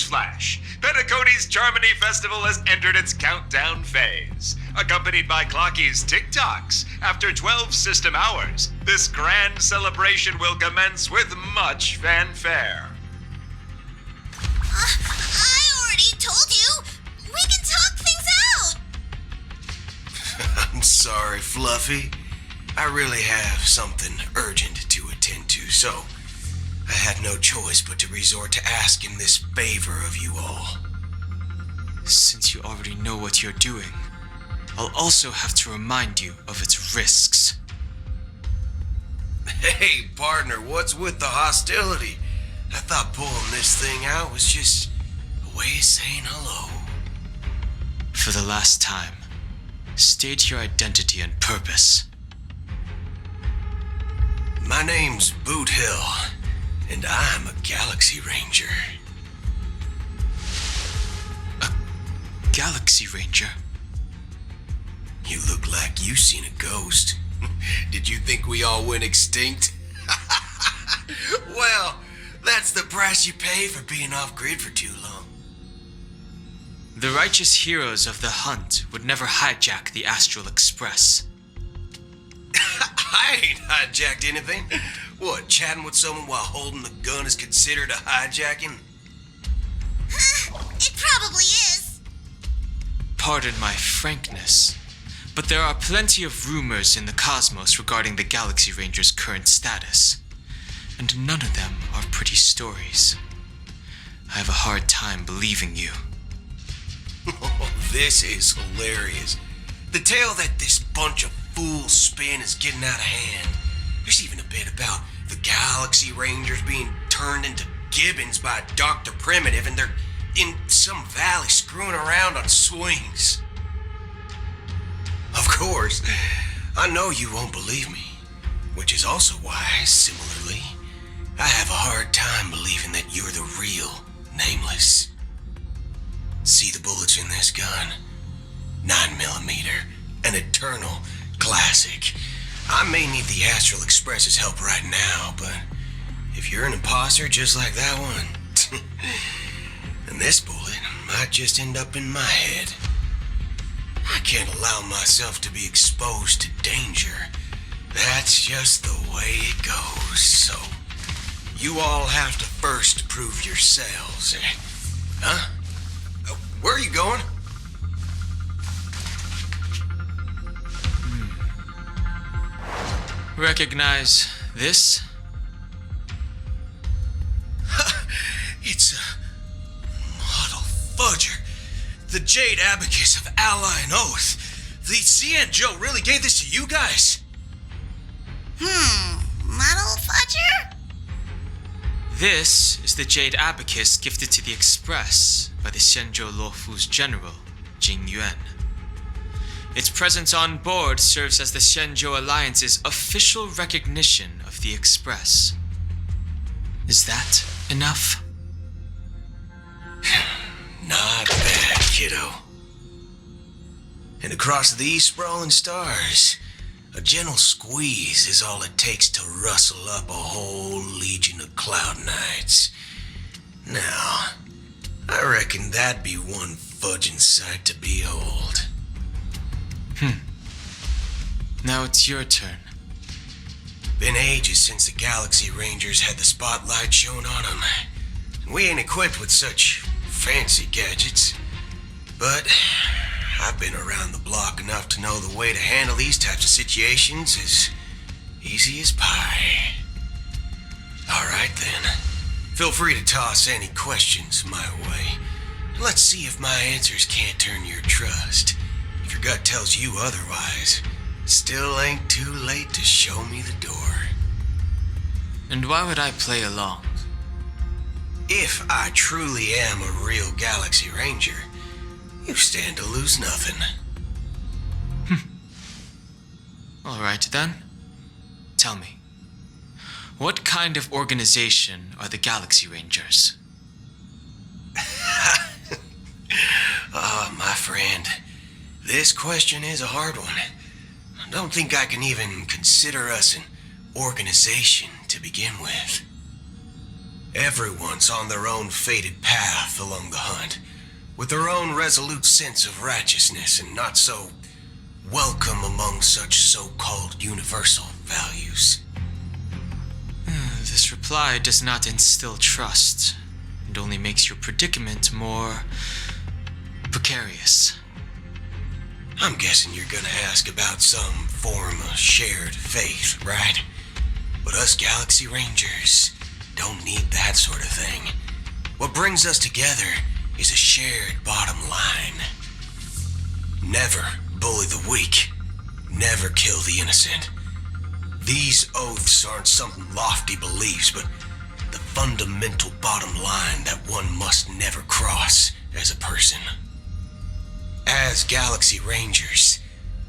Newsflash! Penacony's Charmony Festival has entered its countdown phase. Accompanied by Clocky's TikToks, after 12 system hours, this grand celebration will commence with much fanfare. I already told you! We can talk things out! I'm sorry, Fluffy. I really have something urgent to attend to, so I had no choice but to resort to asking this favor of you all. Since you already know what you're doing, I'll also have to remind you of its risks. Hey, partner, what's with the hostility? I thought pulling this thing out was just a way of saying hello. For the last time, state your identity and purpose. My name's Boothill, and I'm a Galaxy Ranger. A Galaxy Ranger? You look like you seen a ghost. Did you think we all went extinct? Well, that's the price you pay for being off-grid for too long. The righteous heroes of the hunt would never hijack the Astral Express. I ain't hijacked anything. What, chatting with someone while holding the gun is considered a hijacking? It probably is. Pardon my frankness, but there are plenty of rumors in the cosmos regarding the Galaxy Ranger's current status, and none of them are pretty stories. I have a hard time believing you. Oh, this is hilarious. The tale that this bunch of fools spin is getting out of hand. There's even a bit about the Galaxy Rangers being turned into gibbons by Dr. Primitive, and they're in some valley screwing around on swings. Of course, I know you won't believe me, which is also why, similarly, I have a hard time believing that you're the real Nameless. See the bullets in this gun? 9mm, an eternal classic. I may need the Astral Express's help right now, but if you're an imposter just like that one, then this bullet might just end up in my head. I can't allow myself to be exposed to danger. That's just the way it goes, so you all have to first prove yourselves. Huh? Where are you going? Recognize this? It's a model fudger. The Jade Abacus of Ally and Oath. The CN Joe really gave this to you guys? Model fudger? This is the Jade Abacus gifted to the Express by the Shenzhou Luofu's general, Jing Yuan. Its presence on board serves as the Shenzhou Alliance's official recognition of the Express. Is that enough? Not bad, kiddo. And across these sprawling stars, a gentle squeeze is all it takes to rustle up a whole legion of cloud knights. Now, I reckon that'd be one fudging sight to behold. Now it's your turn. Been ages since the Galaxy Rangers had the spotlight shown on them. We ain't equipped with such fancy gadgets. But I've been around the block enough to know the way to handle these types of situations as easy as pie. Alright then. Feel free to toss any questions my way. Let's see if my answers can't turn your trust. If your gut tells you otherwise, still ain't too late to show me the door. And why would I play along? If I truly am a real Galaxy Ranger, you stand to lose nothing. Alright then. Tell me, what kind of organization are the Galaxy Rangers? My friend, this question is a hard one. I don't think I can even consider us an organization to begin with. Everyone's on their own fated path along the hunt, with their own resolute sense of righteousness and not so welcome among such so-called universal values. This reply does not instill trust, and only makes your predicament more precarious. I'm guessing you're gonna ask about some form of shared faith, right? But us Galaxy Rangers don't need that sort of thing. What brings us together is a shared bottom line. Never bully the weak. Never kill the innocent. These oaths aren't some lofty beliefs, but the fundamental bottom line that one must never cross as a person. As Galaxy Rangers,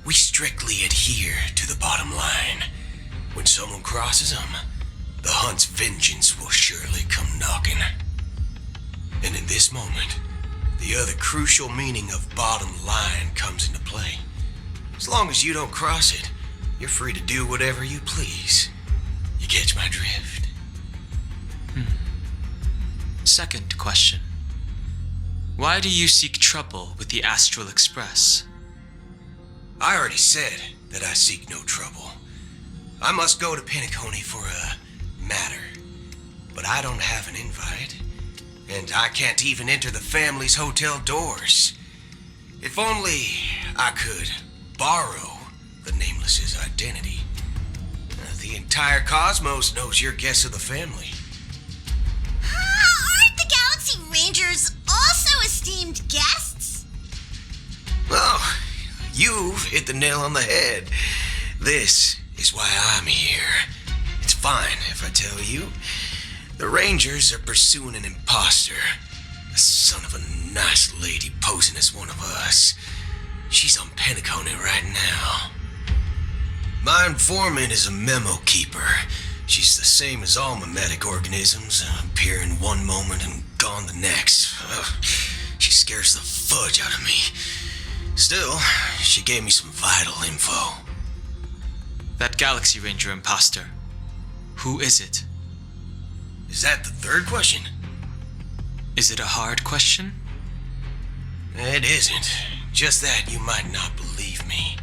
we strictly adhere to the bottom line. When someone crosses them, the hunt's vengeance will surely come knocking. And in this moment, the other crucial meaning of bottom line comes into play. As long as you don't cross it, you're free to do whatever you please. You catch my drift? Second question. Why do you seek trouble with the Astral Express? I already said that I seek no trouble. I must go to Penacony for a matter. But I don't have an invite. And I can't even enter the family's hotel doors. If only I could borrow the Nameless's identity. The entire cosmos knows your guest of the family. Aren't the Galaxy Rangers also esteemed guests? Oh, you've hit the nail on the head. This is why I'm here. It's fine if I tell you. The Rangers are pursuing an imposter. A son of a nice lady posing as one of us. She's on Penacony right now. My informant is a memo keeper. She's the same as all mimetic organisms, appearing one moment and gone the next. She scares the fudge out of me. Still, she gave me some vital info. That Galaxy Ranger imposter. Who is it? Is that the third question? Is it a hard question? It isn't. Just that you might not believe me.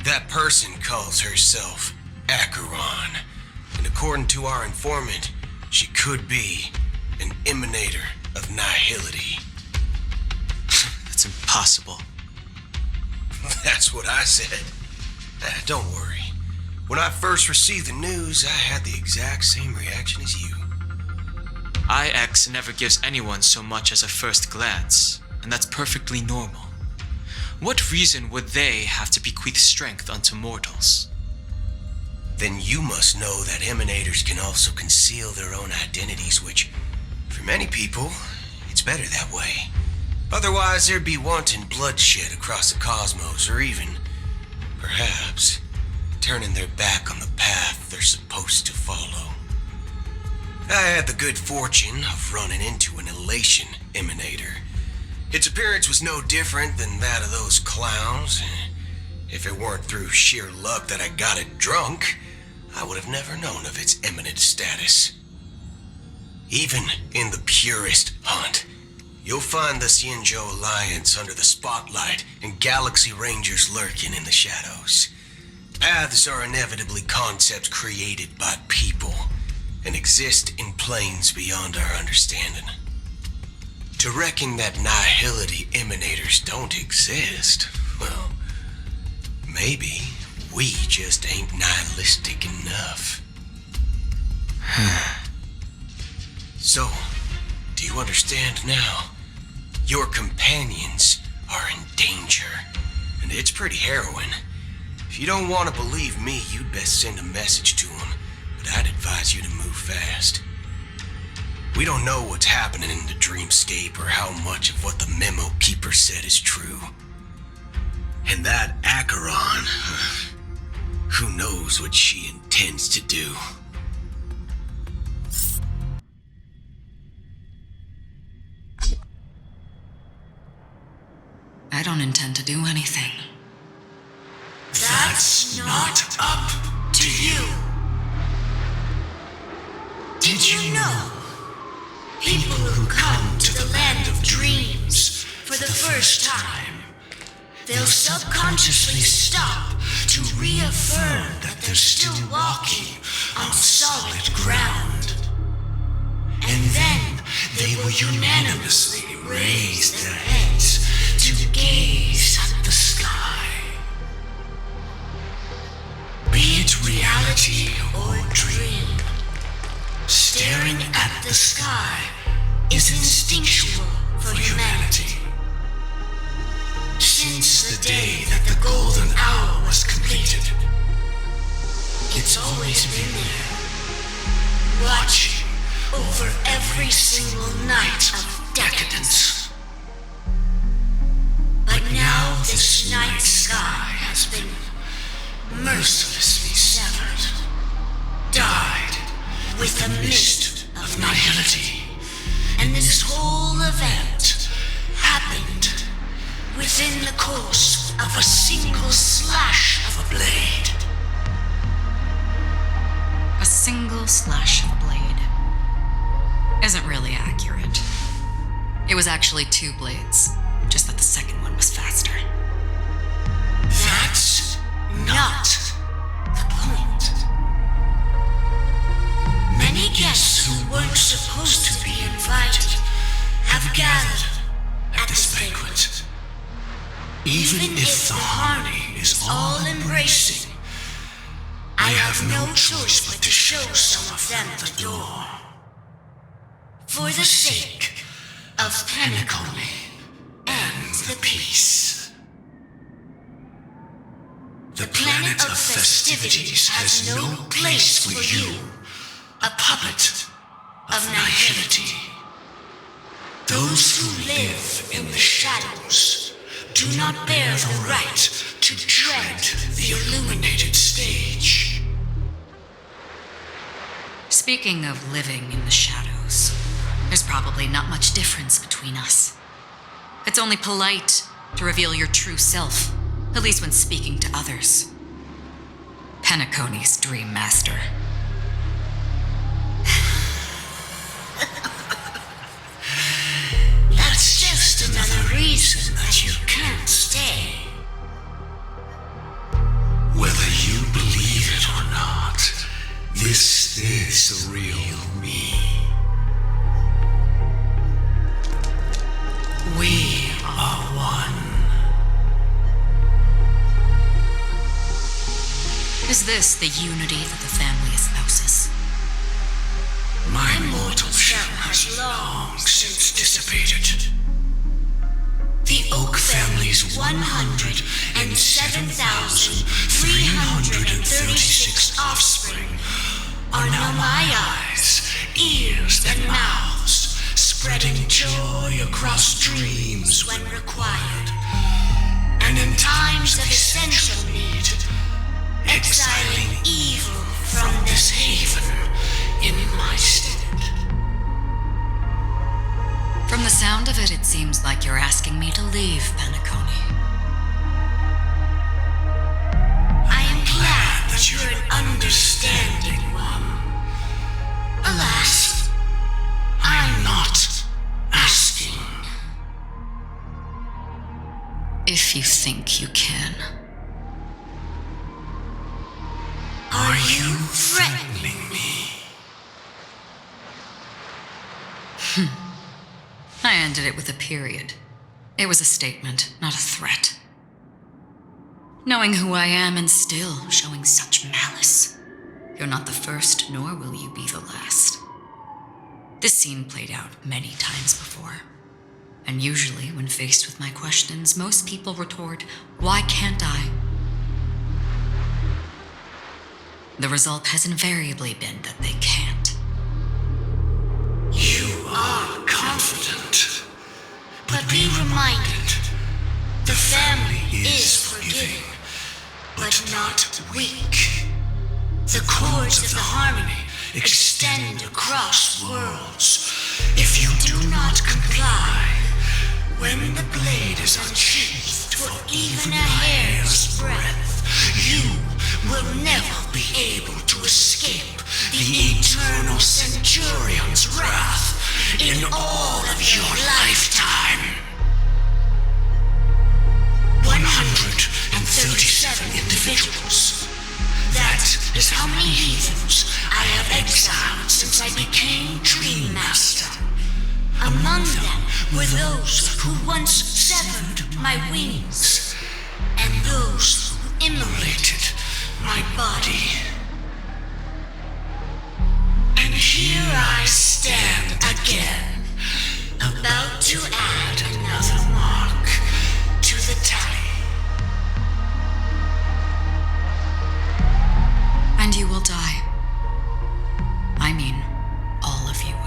That person calls herself Acheron. And according to our informant, she could be an emanator of nihility. That's impossible. That's what I said. Don't worry. When I first received the news, I had the exact same reaction as you. IX never gives anyone so much as a first glance, and that's perfectly normal. What reason would they have to bequeath strength unto mortals? Then you must know that emanators can also conceal their own identities, which, for many people, it's better that way. Otherwise, there'd be wanton bloodshed across the cosmos, or even, perhaps, turning their back on the path they're supposed to follow. I had the good fortune of running into an elation emanator. Its appearance was no different than that of those clowns. If it weren't through sheer luck that I got it drunk, I would have never known of its eminent status. Even in the purest hunt, you'll find the Xianzhou Alliance under the spotlight and Galaxy Rangers lurking in the shadows. Paths are inevitably concepts created by people and exist in planes beyond our understanding. To reckon that nihility emanators don't exist, well, maybe we just ain't nihilistic enough. So, do you understand now? Your companions are in danger, and it's pretty harrowing. If you don't want to believe me, you'd best send a message to them, but I'd advise you to move fast. We don't know what's happening in the dreamscape or how much of what the memo keeper said is true. And that Acheron, who knows what she intends to do. I don't intend to do anything. That's not up to you. Did you know dreams for the first time, they'll subconsciously stop to reaffirm that they're still walking on solid ground. And then they will unanimously raise their heads to gaze at the sky. Be it reality or dream, staring at the sky is instinctual for humanity. Since the day that the golden hour was completed, it's always been there, watching over every single night of decadence. But now this night sky has been mercilessly severed, dyed with the mist of nihility, and this whole event happened within the course of a single slash of a blade. A single slash of blade isn't really accurate. It was actually 2 blades, just that the second one was faster. That's not the point. Many guests who weren't supposed to be invited have gathered at this banquet. Even if the harmony is all-embracing, I have no choice but to show some of them the door. For the sake of Penacony and the peace. The planet of festivities has no place for you, a puppet of nihility. Those who live in the shadows do not bear the right to tread the illuminated stage. Speaking of living in the shadows, there's probably not much difference between us. It's only polite to reveal your true self, at least when speaking to others. Penacony's dream master. That's just another reason that you can't stay. Whether you believe it or not, this is the real me. We are one. Is this the unity that the family espouses? My mortal shell has long since dissipated. The Oak family's 107,336 offspring are now my eyes, ears, and mouths, spreading joy across dreams when required, and in times of essential need, exiling evil from this haven in my stead. From the sound of it, it seems like you're asking me to leave Penacony. I am glad that you're an understanding one. Alas, I'm not asking. If you think you can. Are you threatening me? I ended it with a period. It was a statement, not a threat. Knowing who I am and still showing such malice. You're not the first, nor will you be the last. This scene played out many times before. And usually, when faced with my questions, most people retort, "Why can't I?" The result has invariably been that they can't. You are confident, but be reminded, the family is forgiving, but not weak. The cords of the harmony extend across worlds. If you do not comply, when the blade is unsheathed for even a hair's breadth, you will never be able to escape the eternal centurion's wrath in all of your lifetime. 137 individuals. That is how many heathens I have exiled since I became Dream Master. Among them were those who once severed my wings, and those who immolated my body. And here I stand again, about to add another mark to the tally. And you will die. I mean, all of you will.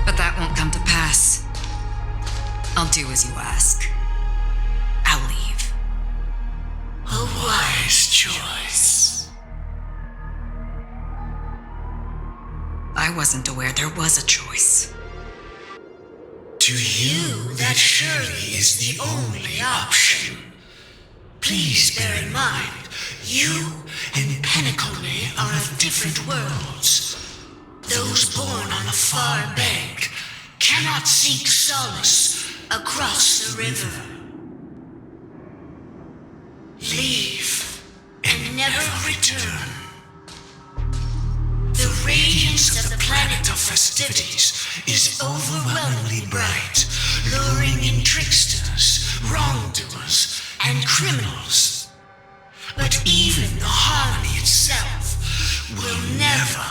But that won't come to pass. I'll do as you ask. I'll leave. A wise choice. I wasn't aware there was a choice. To you, that surely is the only option. Please bear in mind, you and Penacony are of different worlds. Those born on the far bank cannot seek solace across the river. Leave and never return. The radiance of the planet of festivities is overwhelmingly bright, luring in tricksters, wrongdoers, and criminals. But even the harmony itself will never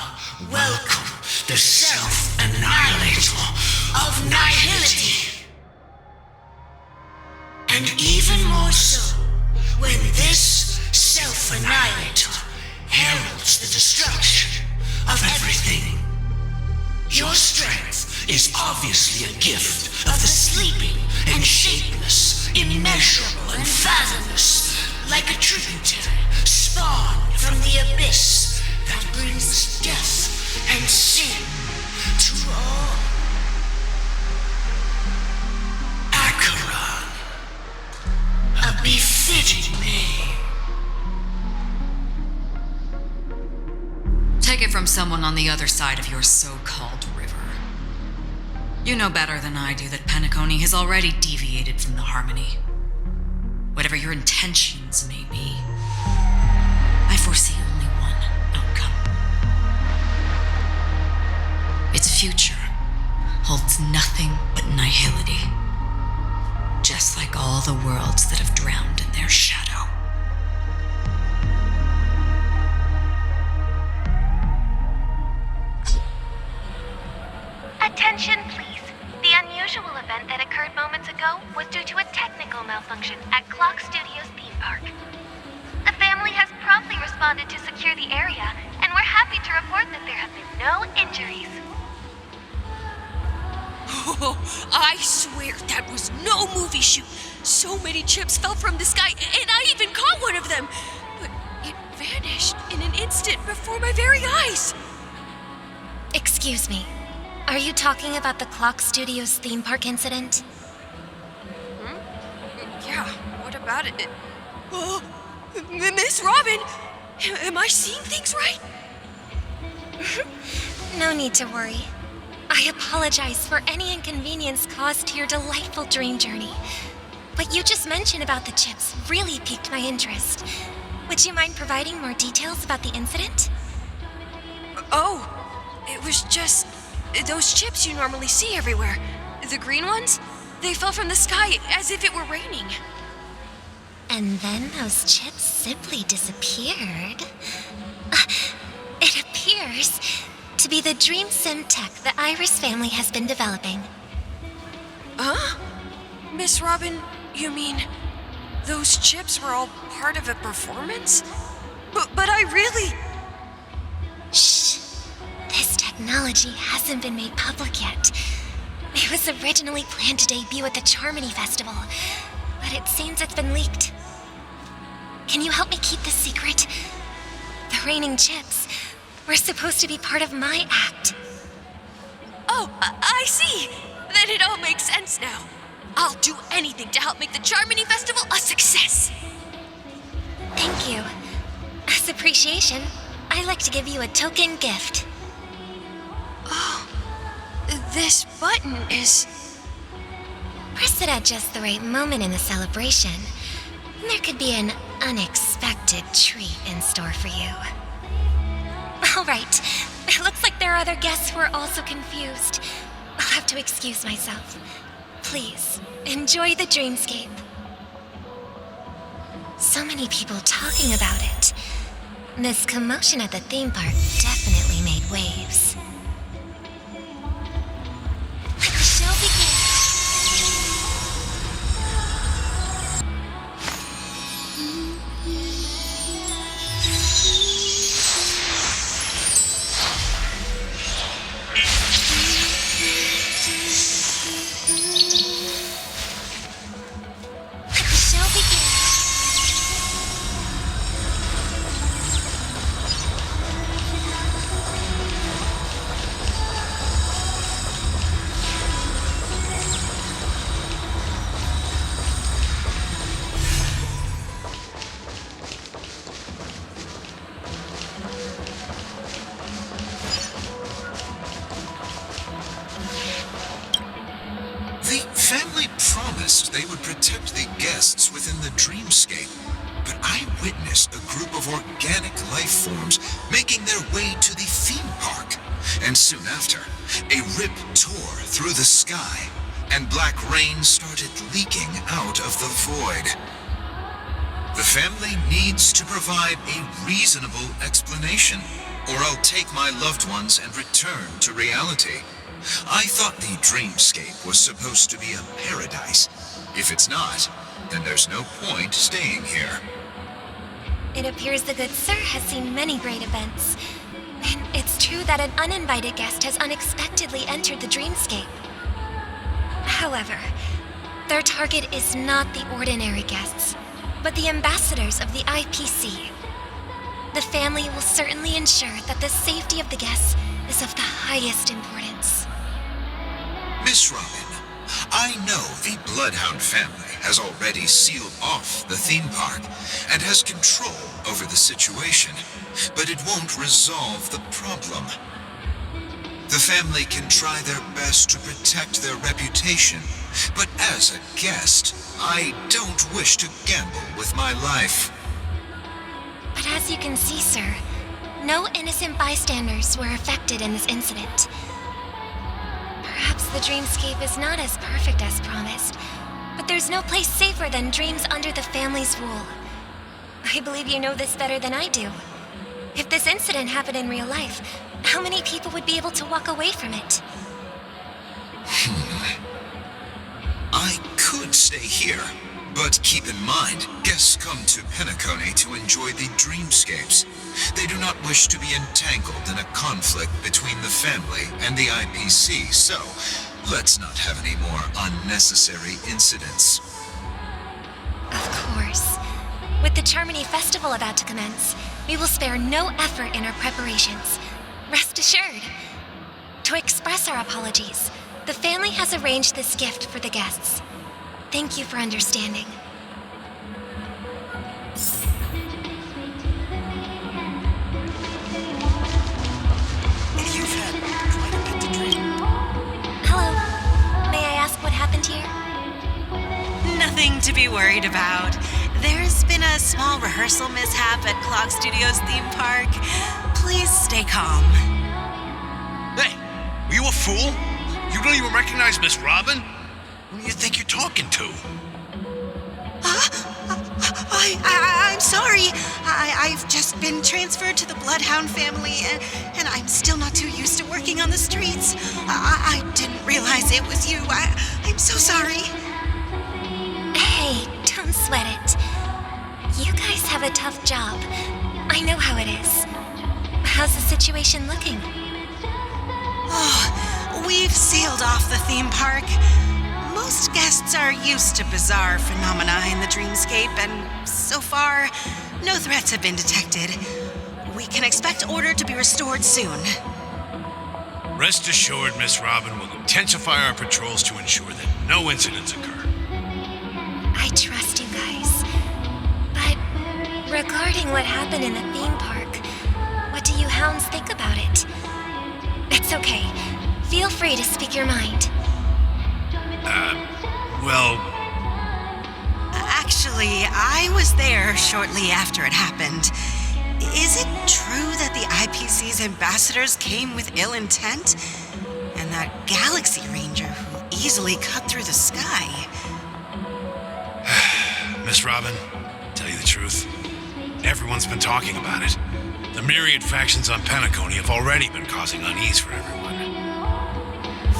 welcome the self-annihilator of nihility. And even more so, when this self-annihilator heralds the destruction of everything. Your strength is obviously a gift of the sleeping and shapeless, immeasurable and fathomless, like a tributary spawned from the abyss that brings death and sin to all. Acheron, a befitting name. Take it from someone on the other side of your so-called river. You know better than I do that Penacony has already deviated from the harmony. Whatever your intentions may be, I foresee only one outcome. Its future holds nothing but nihility, just like all the worlds that have drowned in their shadow. Attention, please. The unusual event that occurred moments ago was due to a technical malfunction at Clock Studios theme park. The family has promptly responded to secure the area, and we're happy to report that there have been no injuries. Oh, I swear that was no movie shoot. So many chips fell from the sky, and I even caught one of them. But it vanished in an instant before my very eyes. Excuse me. Are you talking about the Clock Studios theme park incident? Yeah, what about it? Oh, Miss Robin, am I seeing things right? No need to worry. I apologize for any inconvenience caused to your delightful dream journey. What you just mentioned about the chips really piqued my interest. Would you mind providing more details about the incident? Oh, it was just those chips you normally see everywhere. The green ones, they fell from the sky as if it were raining. And then those chips simply disappeared. It appears to be the dream sim tech the Iris family has been developing. Huh? Miss Robin, you mean those chips were all part of a performance? But I really... Shh. This technology hasn't been made public yet. It was originally planned to debut at the Charmony Festival, but it seems it's been leaked. Can you help me keep this secret? The raining chips were supposed to be part of my act. Oh, I see. Then it all makes sense now. I'll do anything to help make the Charmony Festival a success. Thank you. As appreciation, I'd like to give you a token gift. Oh, this button is... Press it at just the right moment in the celebration. There could be an unexpected treat in store for you. All right. It looks like there are other guests who are also confused. I'll have to excuse myself. Please, enjoy the dreamscape. So many people talking about it. This commotion at the theme park definitely made waves. Let the show begin. They would protect the guests within the dreamscape, but I witnessed a group of organic life forms making their way to the theme park. And soon after, a rip tore through the sky, and black rain started leaking out of the void. The family needs to provide a reasonable explanation, or I'll take my loved ones and return to reality. I thought the dreamscape was supposed to be a paradise. If it's not, then there's no point staying here. It appears the good sir has seen many great events. And it's true that an uninvited guest has unexpectedly entered the dreamscape. However, their target is not the ordinary guests, but the ambassadors of the IPC. The family will certainly ensure that the safety of the guests is of the highest importance. Miss Robin, I know the Bloodhound family has already sealed off the theme park and has control over the situation, but it won't resolve the problem. The family can try their best to protect their reputation, but as a guest, I don't wish to gamble with my life. But as you can see, sir, no innocent bystanders were affected in this incident. Perhaps the dreamscape is not as perfect as promised, but there's no place safer than dreams under the family's rule. I believe you know this better than I do. If this incident happened in real life, how many people would be able to walk away from it? I could stay here, but keep in mind, guests come to Penacony to enjoy the dreamscapes. They do not wish to be entangled in a conflict between the family and the IPC, so let's not have any more unnecessary incidents. Of course. With the Charmony Festival about to commence, we will spare no effort in our preparations. Rest assured. To express our apologies, the family has arranged this gift for the guests. Thank you for understanding. You've had quite a bit to drink. Hello. May I ask what happened here? Nothing to be worried about. There's been a small rehearsal mishap at Clock Studios theme park. Please stay calm. Hey, are you a fool? You don't even recognize Miss Robin? Who do you think you're talking to? I'm sorry. I've just been transferred to the Bloodhound family, and I'm still not too used to working on the streets. I didn't realize it was you. I'm so sorry. Hey, don't sweat it. You guys have a tough job. I know how it is. How's the situation looking? Oh, we've sealed off the theme park. Most guests are used to bizarre phenomena in the dreamscape, and so far, no threats have been detected. We can expect order to be restored soon. Rest assured, Miss Robin will intensify our patrols to ensure that no incidents occur. I trust you guys. But Regarding what happened in the theme park, what do you hounds think about it? It's okay. Feel free to speak your mind. Well, Actually, I was there shortly after it happened. Is it true that the IPC's ambassadors came with ill intent? And that Galaxy Ranger who easily cut through the sky? Miss Robin, tell you the truth, everyone's been talking about it. The myriad factions on Penacony have already been causing unease for everyone.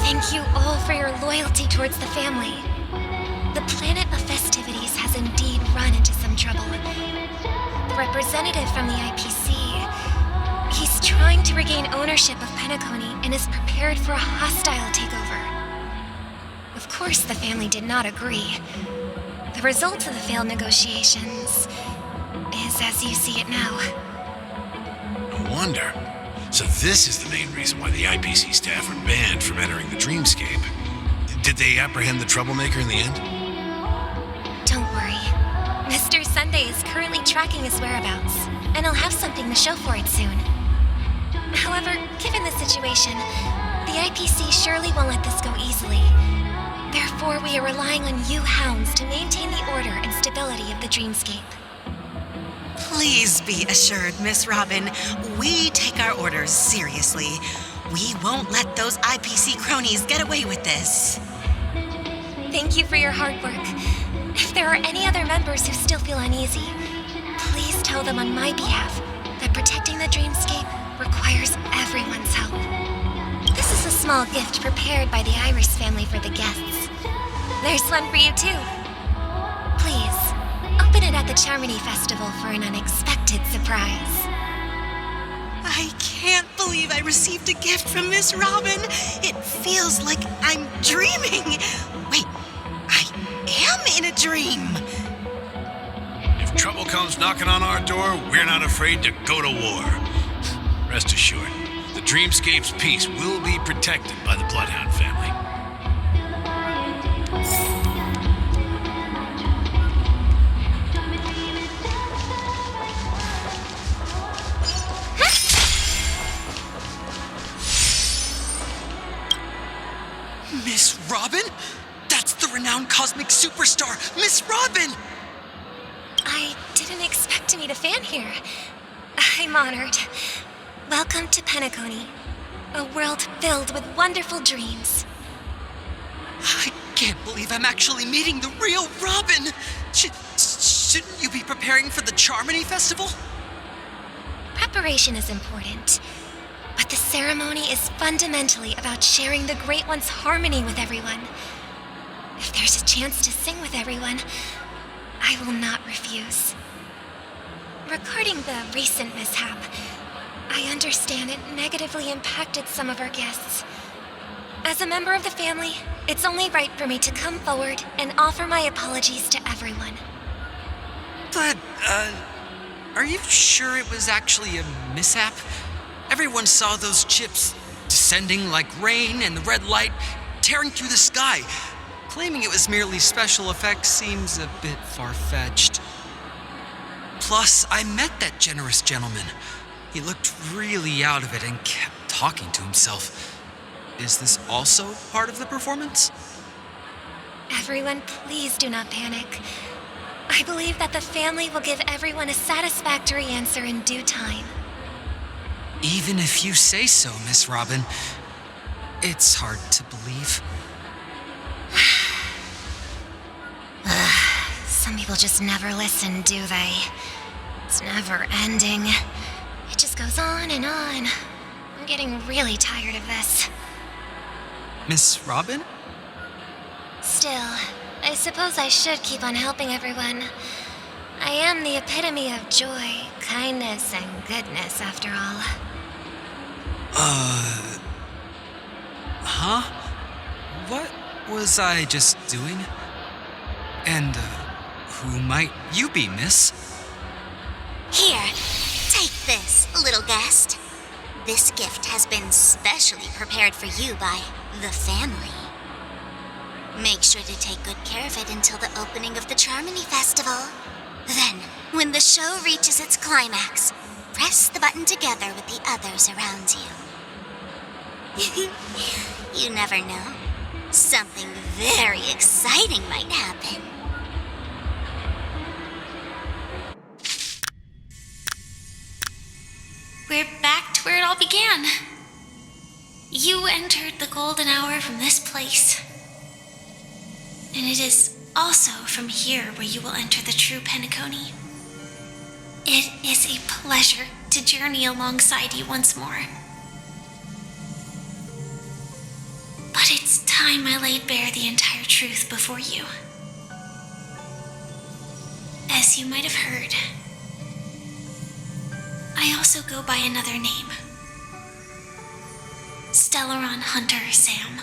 Thank you all for your loyalty towards the family. The planet of festivities has indeed run into some trouble. The representative from the IPC, he's trying to regain ownership of Penacony and is prepared for a hostile takeover. Of course, the family did not agree. The result of the failed negotiations is as you see it now. No wonder. So this is the main reason why the IPC staff were banned from entering the dreamscape. Did they apprehend the troublemaker in the end? Don't worry. Mr. Sunday is currently tracking his whereabouts, and he'll have something to show for it soon. However, given the situation, the IPC surely won't let this go easily. Therefore, we are relying on you hounds to maintain the order and stability of the dreamscape. Please be assured, Miss Robin, we take our orders seriously. We won't let those IPC cronies get away with this. Thank you for your hard work. If there are any other members who still feel uneasy, please tell them on my behalf that protecting the dreamscape requires everyone's help. This is a small gift prepared by the Iris family for the guests. There's one for you too. Please, open it at the Charmony Festival for an unexpected surprise. I can't believe I received a gift from Miss Robin. It feels like I'm dreaming. Wait, I am in a dream. If trouble comes knocking on our door, we're not afraid to go to war. Rest assured, the dreamscape's peace will be protected by the Bloodhound family. Miss Robin? That's the renowned cosmic superstar, Miss Robin! I didn't expect to meet a fan here. I'm honored. Welcome to Penacony, a world filled with wonderful dreams. I can't believe I'm actually meeting the real Robin! Shouldn't you be preparing for the Charmony Festival? Preparation is important, but the ceremony is fundamentally about sharing the Great One's harmony with everyone. If there's a chance to sing with everyone, I will not refuse. Regarding the recent mishap, I understand it negatively impacted some of our guests. As a member of the family, it's only right for me to come forward and offer my apologies to everyone. But, are you sure it was actually a mishap? Everyone saw those chips descending like rain and the red light tearing through the sky. Claiming it was merely special effects seems a bit far-fetched. Plus, I met that generous gentleman. He looked really out of it and kept talking to himself. Is this also part of the performance? Everyone, please do not panic. I believe that the family will give everyone a satisfactory answer in due time. Even if you say so, Miss Robin, it's hard to believe. Some people just never listen, do they? It's never ending. It just goes on and on. I'm getting really tired of this. Miss Robin? Still, I suppose I should keep on helping everyone. I am the epitome of joy, kindness, and goodness, after all. Huh? What was I just doing? And, who might you be, miss? Here, take this, little guest. This gift has been specially prepared for you by the family. Make sure to take good care of it until the opening of the Charmony Festival. Then, When the show reaches its climax, press the button together with the others around you. You never know. Something very exciting might happen. We're back to where it all began. You entered the golden hour from this place. And it is also from here where you will enter the true Penacony. It is a pleasure to journey alongside you once more. But it's time I laid bare the entire truth before you. As you might have heard, I also go by another name. Stellaron Hunter Sam.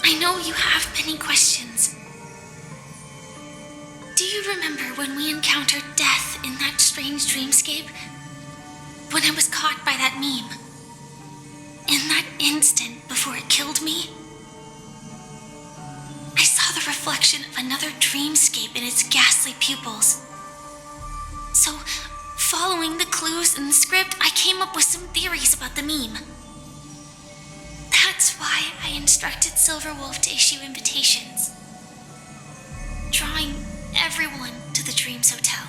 I know you have many questions. Do you remember when we encountered death in that strange dreamscape? When I was caught by that meme? In that instant before it killed me? I saw the reflection of another dreamscape in its ghastly pupils. So, following the clues in the script, I came up with some theories about the meme. That's why I instructed Silverwolf to issue invitations, drawing everyone to the Dreams Hotel.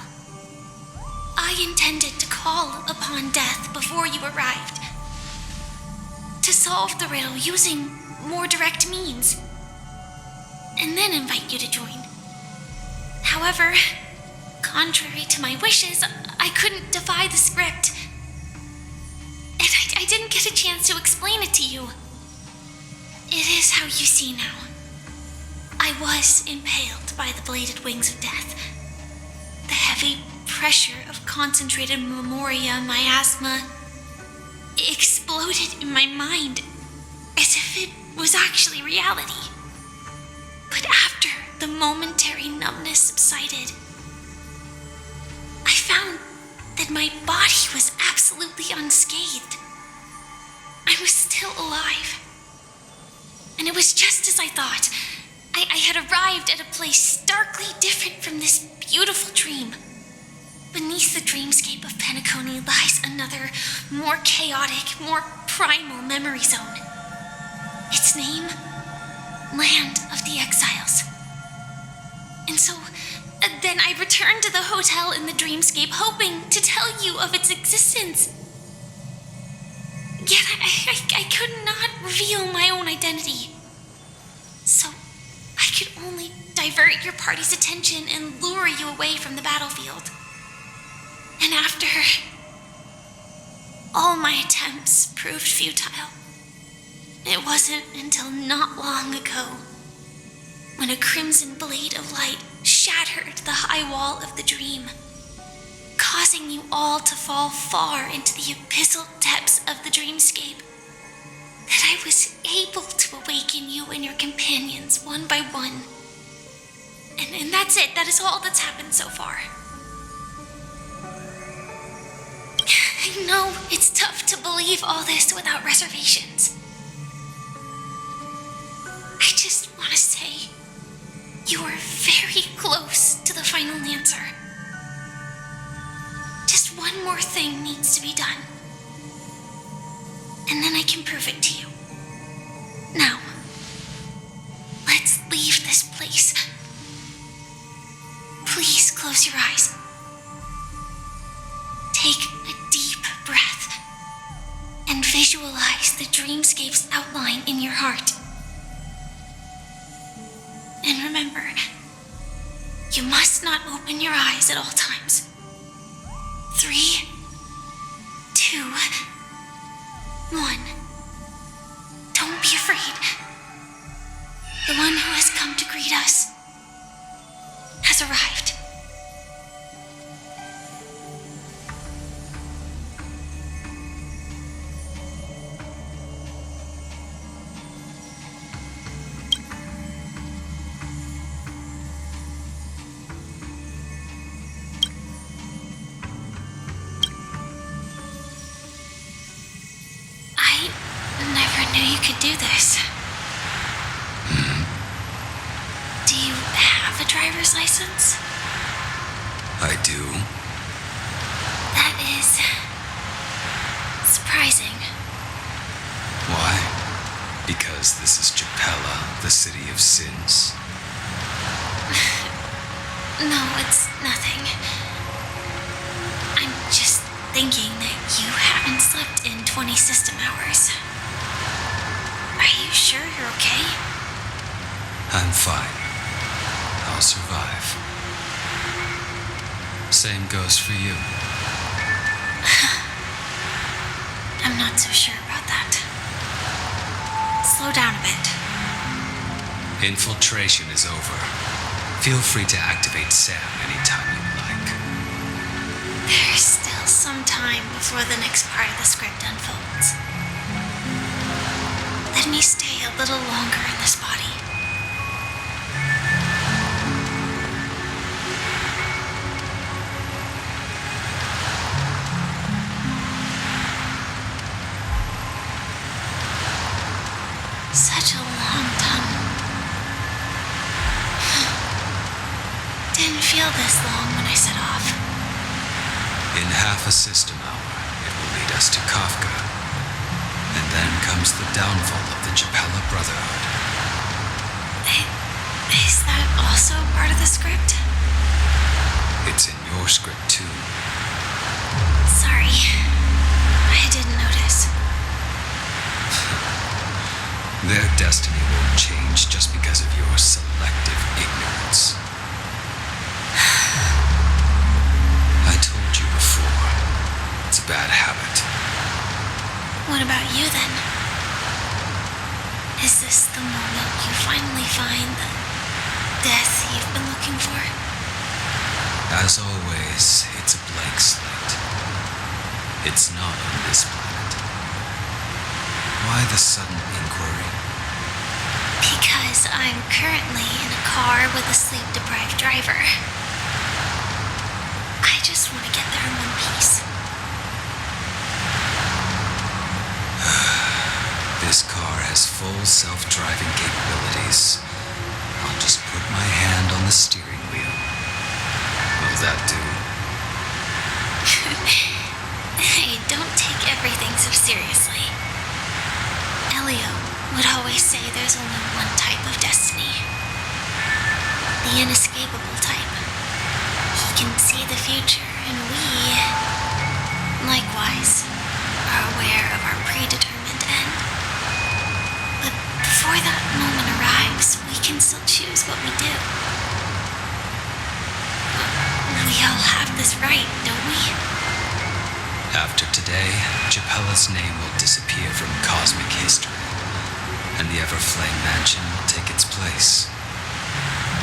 I intended to call upon death before you arrived, to solve the riddle using more direct means, and then invite you to join. However, contrary to my wishes, I couldn't defy the script, and I didn't get a chance to explain it to you. It is how you see now. I was impaled by the bladed wings of death. The heavy pressure of concentrated memoria miasma exploded in my mind as if it was actually reality. But after the momentary numbness subsided, I found that my body was absolutely unscathed. I was still alive. And it was just as I thought. I had arrived at a place starkly different from this beautiful dream. Beneath the dreamscape of Penacony lies another, more chaotic, more primal memory zone. Its name? Land of the Exiles. And so, then I returned to the hotel in the dreamscape, hoping to tell you of its existence. Yet I could not reveal my own identity. So, I could only divert your party's attention and lure you away from the battlefield. And after all my attempts proved futile, it wasn't until not long ago when a crimson blade of light shattered the high wall of the dream, causing you all to fall far into the abyssal depths of the dreamscape, that I was able to awaken you and your companions one by one. And that's it. That is all that's happened so far. I know it's tough to believe all this without reservations. I just want to say you are very close to the final answer. Just one more thing needs to be done, and then I can prove it to you. Now, let's leave this place. Please close your eyes. Take a deep breath and visualize the dreamscape's outline in your heart. And remember, you must not open your eyes at all times. 3, 2, 1. Don't be afraid. The one who has come to greet us has arrived. I never knew you could do this. Do you have a driver's license? I do. That is surprising. Why? Because this is Japella, the city of sins? No, it's nothing. I'm just thinking that you haven't slept in 20 system hours. Are you sure you're okay? I'm fine. I'll survive. Same goes for you. I'm not so sure about that. Slow down a bit. Infiltration is over. Feel free to activate Sam anytime you like. There's still some time before the next part of the script unfolds. Let me stay a little longer in this body. Such a long tongue. Didn't feel this long when I set off. In half a system hour, it will lead us to Kafka. And then comes the downfall of the Japella Brotherhood. Is that also part of the script? It's in your script too. Sorry. I didn't notice. Their destiny won't change just because of your selective ignorance. I told you before, it's a bad habit. What about you then? Is this the moment you finally find the death you've been looking for? As always, it's a blank slate. It's not on this planet. Why the sudden inquiry? Because I'm currently in a car with a sleep-deprived driver. I just want to get there in one piece. This car has full self-driving capabilities. I'll just put my hand on the steering wheel. Will that do? Hey, don't take everything so seriously. Elio would always say there's only one type of destiny. The inescapable type. He can see the future, and we, likewise, are aware of our predetermined end. But before that moment arrives, we can still choose what we do. We all have this right, don't we? After today, Japella's name will disappear from cosmic history, and the Everflame Mansion will take its place.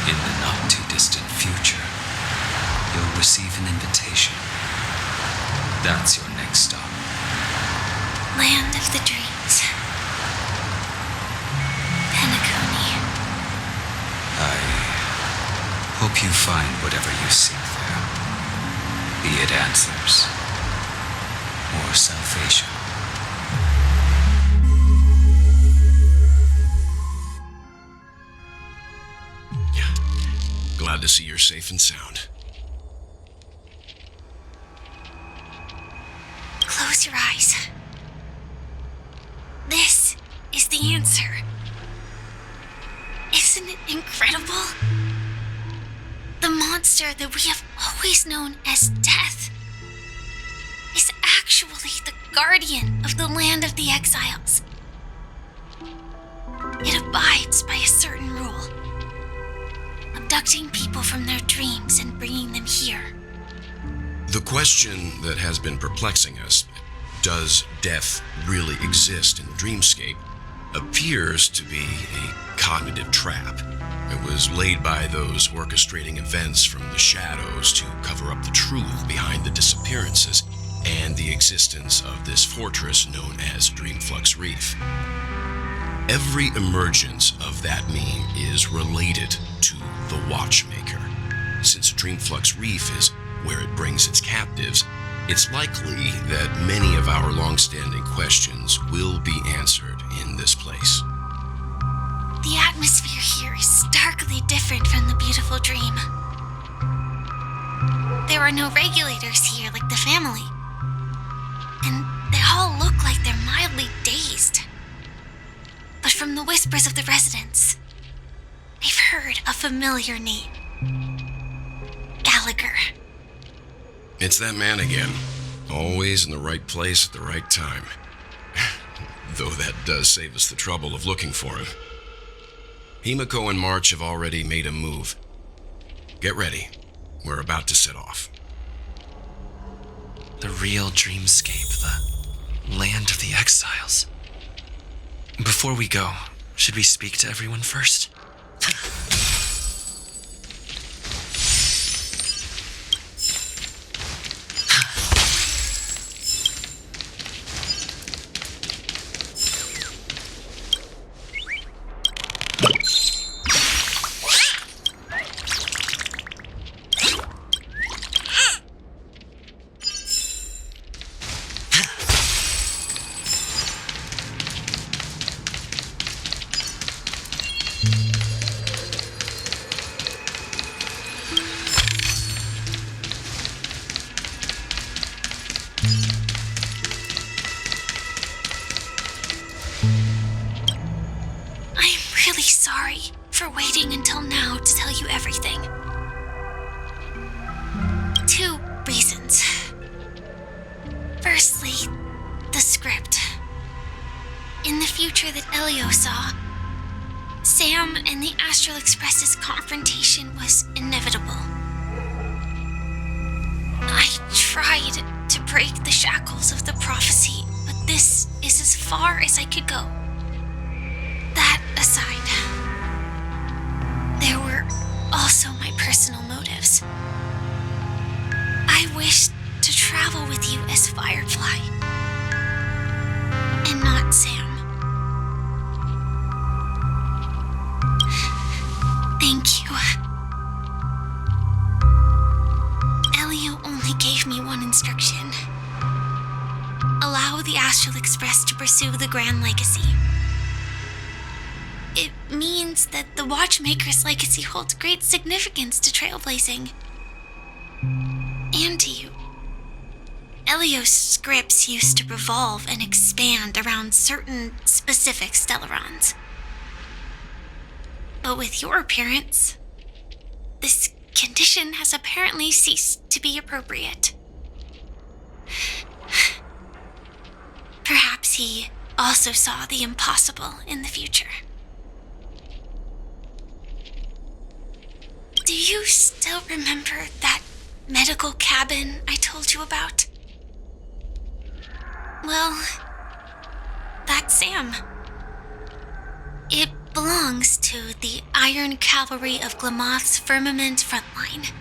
In the not-too-distant future, you'll receive an invitation. That's your next stop. Land of the dreams. Penacony. I hope you find whatever you seek there. Be it answers or salvation. Glad to see you're safe and sound. Close your eyes. This is the answer. Isn't it incredible? The monster that we have always known as Death is actually the guardian of the land of the exiles. It abides by a certain rule, abducting people from their dreams and bringing them here. The question that has been perplexing us, does death really exist in the dreamscape, appears to be a cognitive trap. It was laid by those orchestrating events from the shadows to cover up the truth behind the disappearances and the existence of this fortress known as Dreamflux Reef. Every emergence of that meme is related to the Watchmaker. Since Dreamflux Reef is where it brings its captives, it's likely that many of our long-standing questions will be answered in this place. The atmosphere here is starkly different from the beautiful dream. There are no regulators here like the family. And they all look like they're mildly dazed. But from the whispers of the residents, they've heard a familiar name. Gallagher. It's that man again. Always in the right place at the right time. Though that does save us the trouble of looking for him. Himeko and March have already made a move. Get ready. We're about to set off. The real dreamscape, the land of the exiles. Before we go, should we speak to everyone first? For waiting until now to tell you everything. 2 reasons. Firstly, the script. In the future that Elio saw, Sam and the Astral Express's confrontation was inevitable. I tried to break the shackles of the prophecy, but this is as far as I could go. That aside, there were also my personal motives. I wished to travel with you as Firefly, and not Sam. Thank you. Elio only gave me one instruction. Allow the Astral Express to pursue the Grand Legacy. It means that the Watchmaker's legacy holds great significance to trailblazing. And to you. Elio's scripts used to revolve and expand around certain specific Stellarons. But with your appearance, this condition has apparently ceased to be appropriate. Perhaps he also saw the impossible in the future. Do you still remember that medical cabin I told you about? Well, that's Sam. It belongs to the Iron Cavalry of Glamoth's Firmament Frontline.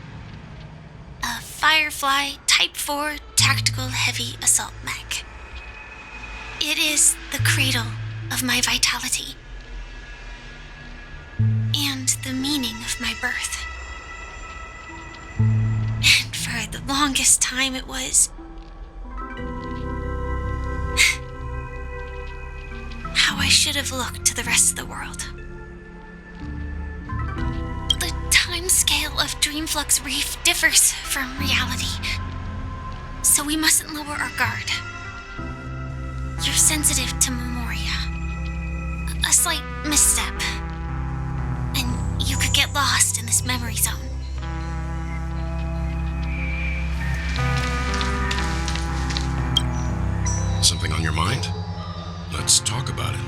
A Firefly Type 4 Tactical Heavy Assault Mech. It is the cradle of my vitality. And the meaning of my birth. And for the longest time it was how I should have looked to the rest of the world. The timescale of Dreamflux Reef differs from reality, so we mustn't lower our guard. You're sensitive to Memoria. A slight misstep, and you could get lost in this memory zone. Something on your mind? Let's talk about it.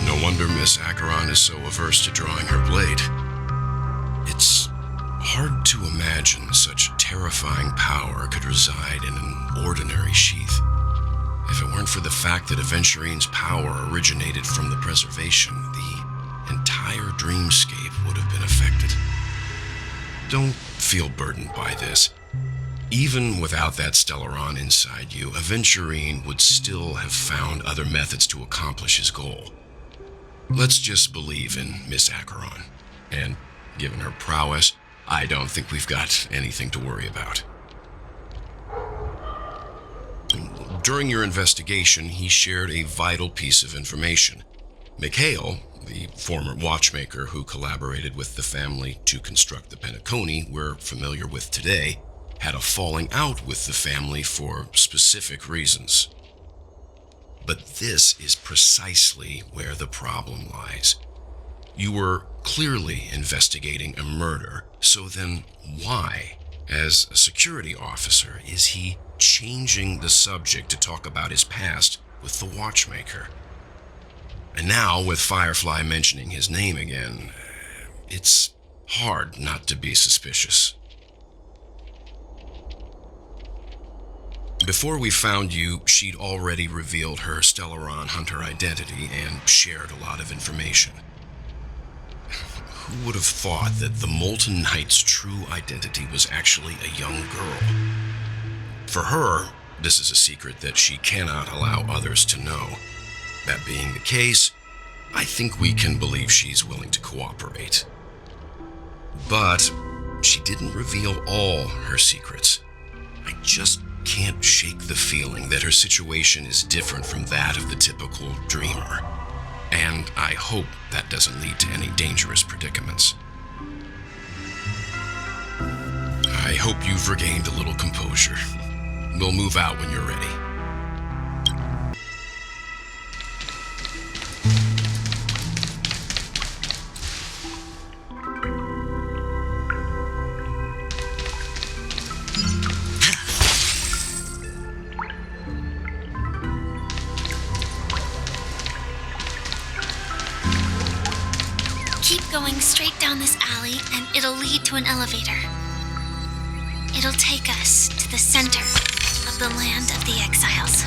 No wonder Miss Acheron is so averse to drawing her blade. It's hard to imagine such terrifying power could reside in an ordinary sheath. If it weren't for the fact that Aventurine's power originated from the preservation, the entire dreamscape would have been affected. Don't feel burdened by this. Even without that Stellaron inside you, Aventurine would still have found other methods to accomplish his goal. Let's just believe in Miss Acheron. And given her prowess, I don't think we've got anything to worry about. During your investigation, he shared a vital piece of information. Mikhail, the former watchmaker who collaborated with the family to construct the Penacony we're familiar with today, had a falling out with the family for specific reasons. But this is precisely where the problem lies. You were clearly investigating a murder, so then why, as a security officer, is he changing the subject to talk about his past with the watchmaker? And now, with Firefly mentioning his name again, it's hard not to be suspicious. Before we found you, she'd already revealed her Stellaron Hunter identity and shared a lot of information. Who would have thought that the Molten Knight's true identity was actually a young girl? For her, this is a secret that she cannot allow others to know. That being the case, I think we can believe she's willing to cooperate. But she didn't reveal all her secrets. I just can't shake the feeling that her situation is different from that of the typical dreamer. And I hope that doesn't lead to any dangerous predicaments. I hope you've regained a little composure. We'll move out when you're ready. Keep going straight down this alley and it'll lead to an elevator. It'll take us to the center of the land of the exiles.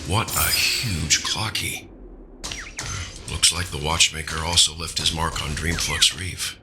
What a huge clock key. Looks like the watchmaker also left his mark on Dreamflux Reef.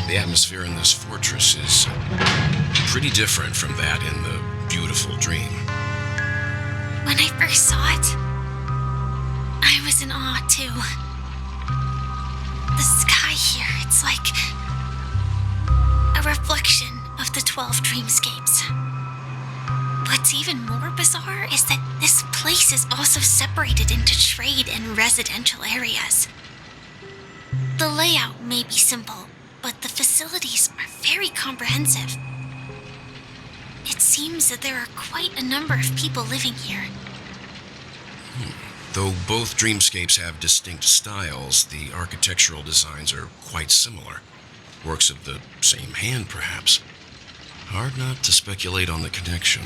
The atmosphere in this fortress is pretty different from that in the beautiful dream. When I first saw it, I was in awe too. The sky here, it's like a reflection of the 12 dreamscapes. What's even more bizarre is that this place is also separated into trade and residential areas. The layout may be simple, but the facilities are very comprehensive. It seems that there are quite a number of people living here. Though both dreamscapes have distinct styles, the architectural designs are quite similar. Works of the same hand, perhaps. Hard not to speculate on the connection.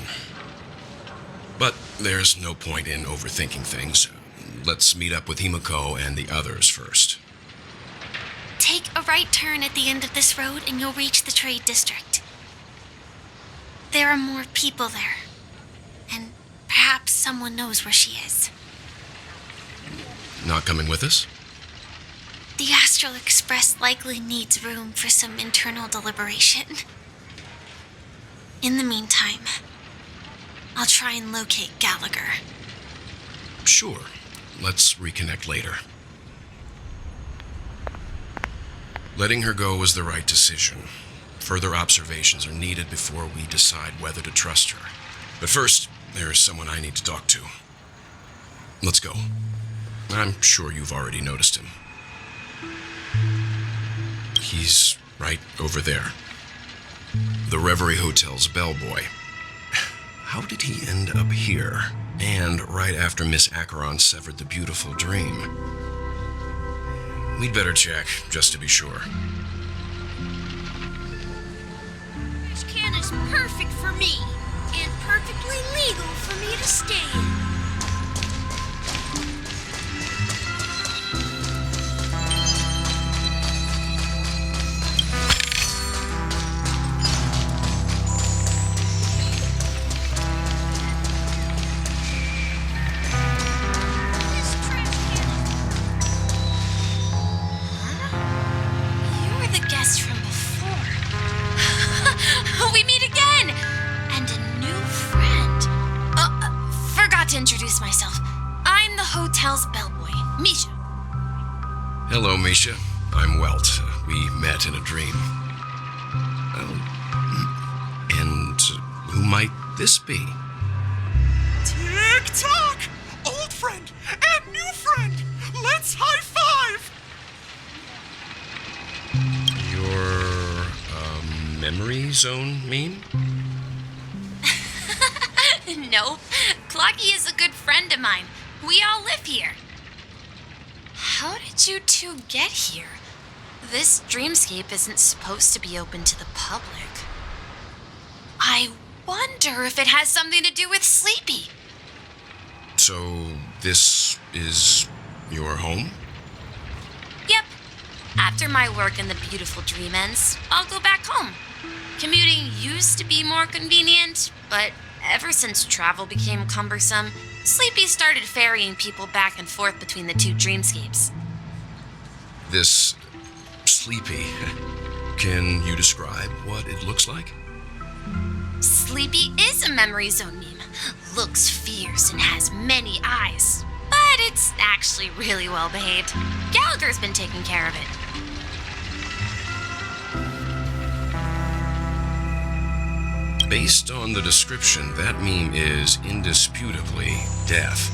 But there's no point in overthinking things. Let's meet up with Himeko and the others first. Take a right turn at the end of this road and you'll reach the trade district. There are more people there. And perhaps someone knows where she is. Not coming with us? The Astral Express likely needs room for some internal deliberation. In the meantime, I'll try and locate Gallagher. Sure. Let's reconnect later. Letting her go was the right decision. Further observations are needed before we decide whether to trust her. But first, there's someone I need to talk to. Let's go. I'm sure you've already noticed him. He's right over there. The Reverie Hotel's bellboy. How did he end up here? And right after Miss Acheron severed the beautiful dream. We'd better check, just to be sure. This can is perfect for me, and perfectly legal for me to stay in. Hello, Misha. I'm Welt. We met in a dream. And who might this be? Tick-tock! Old friend and new friend! Let's high-five! Your, memory zone meme? Nope. Clocky is a good friend of mine. We all live here. How did you two get here? This dreamscape isn't supposed to be open to the public. I wonder if it has something to do with Sleepy. So, this is your home? Yep. After my work in the beautiful dream ends, I'll go back home. Commuting used to be more convenient, but ever since travel became cumbersome, Sleepy started ferrying people back and forth between the two dreamscapes. This Sleepy, can you describe what it looks like? Sleepy is a memory zone meme. Looks fierce and has many eyes. But it's actually really well behaved. Gallagher's been taking care of it. Based on the description, that meme is indisputably death.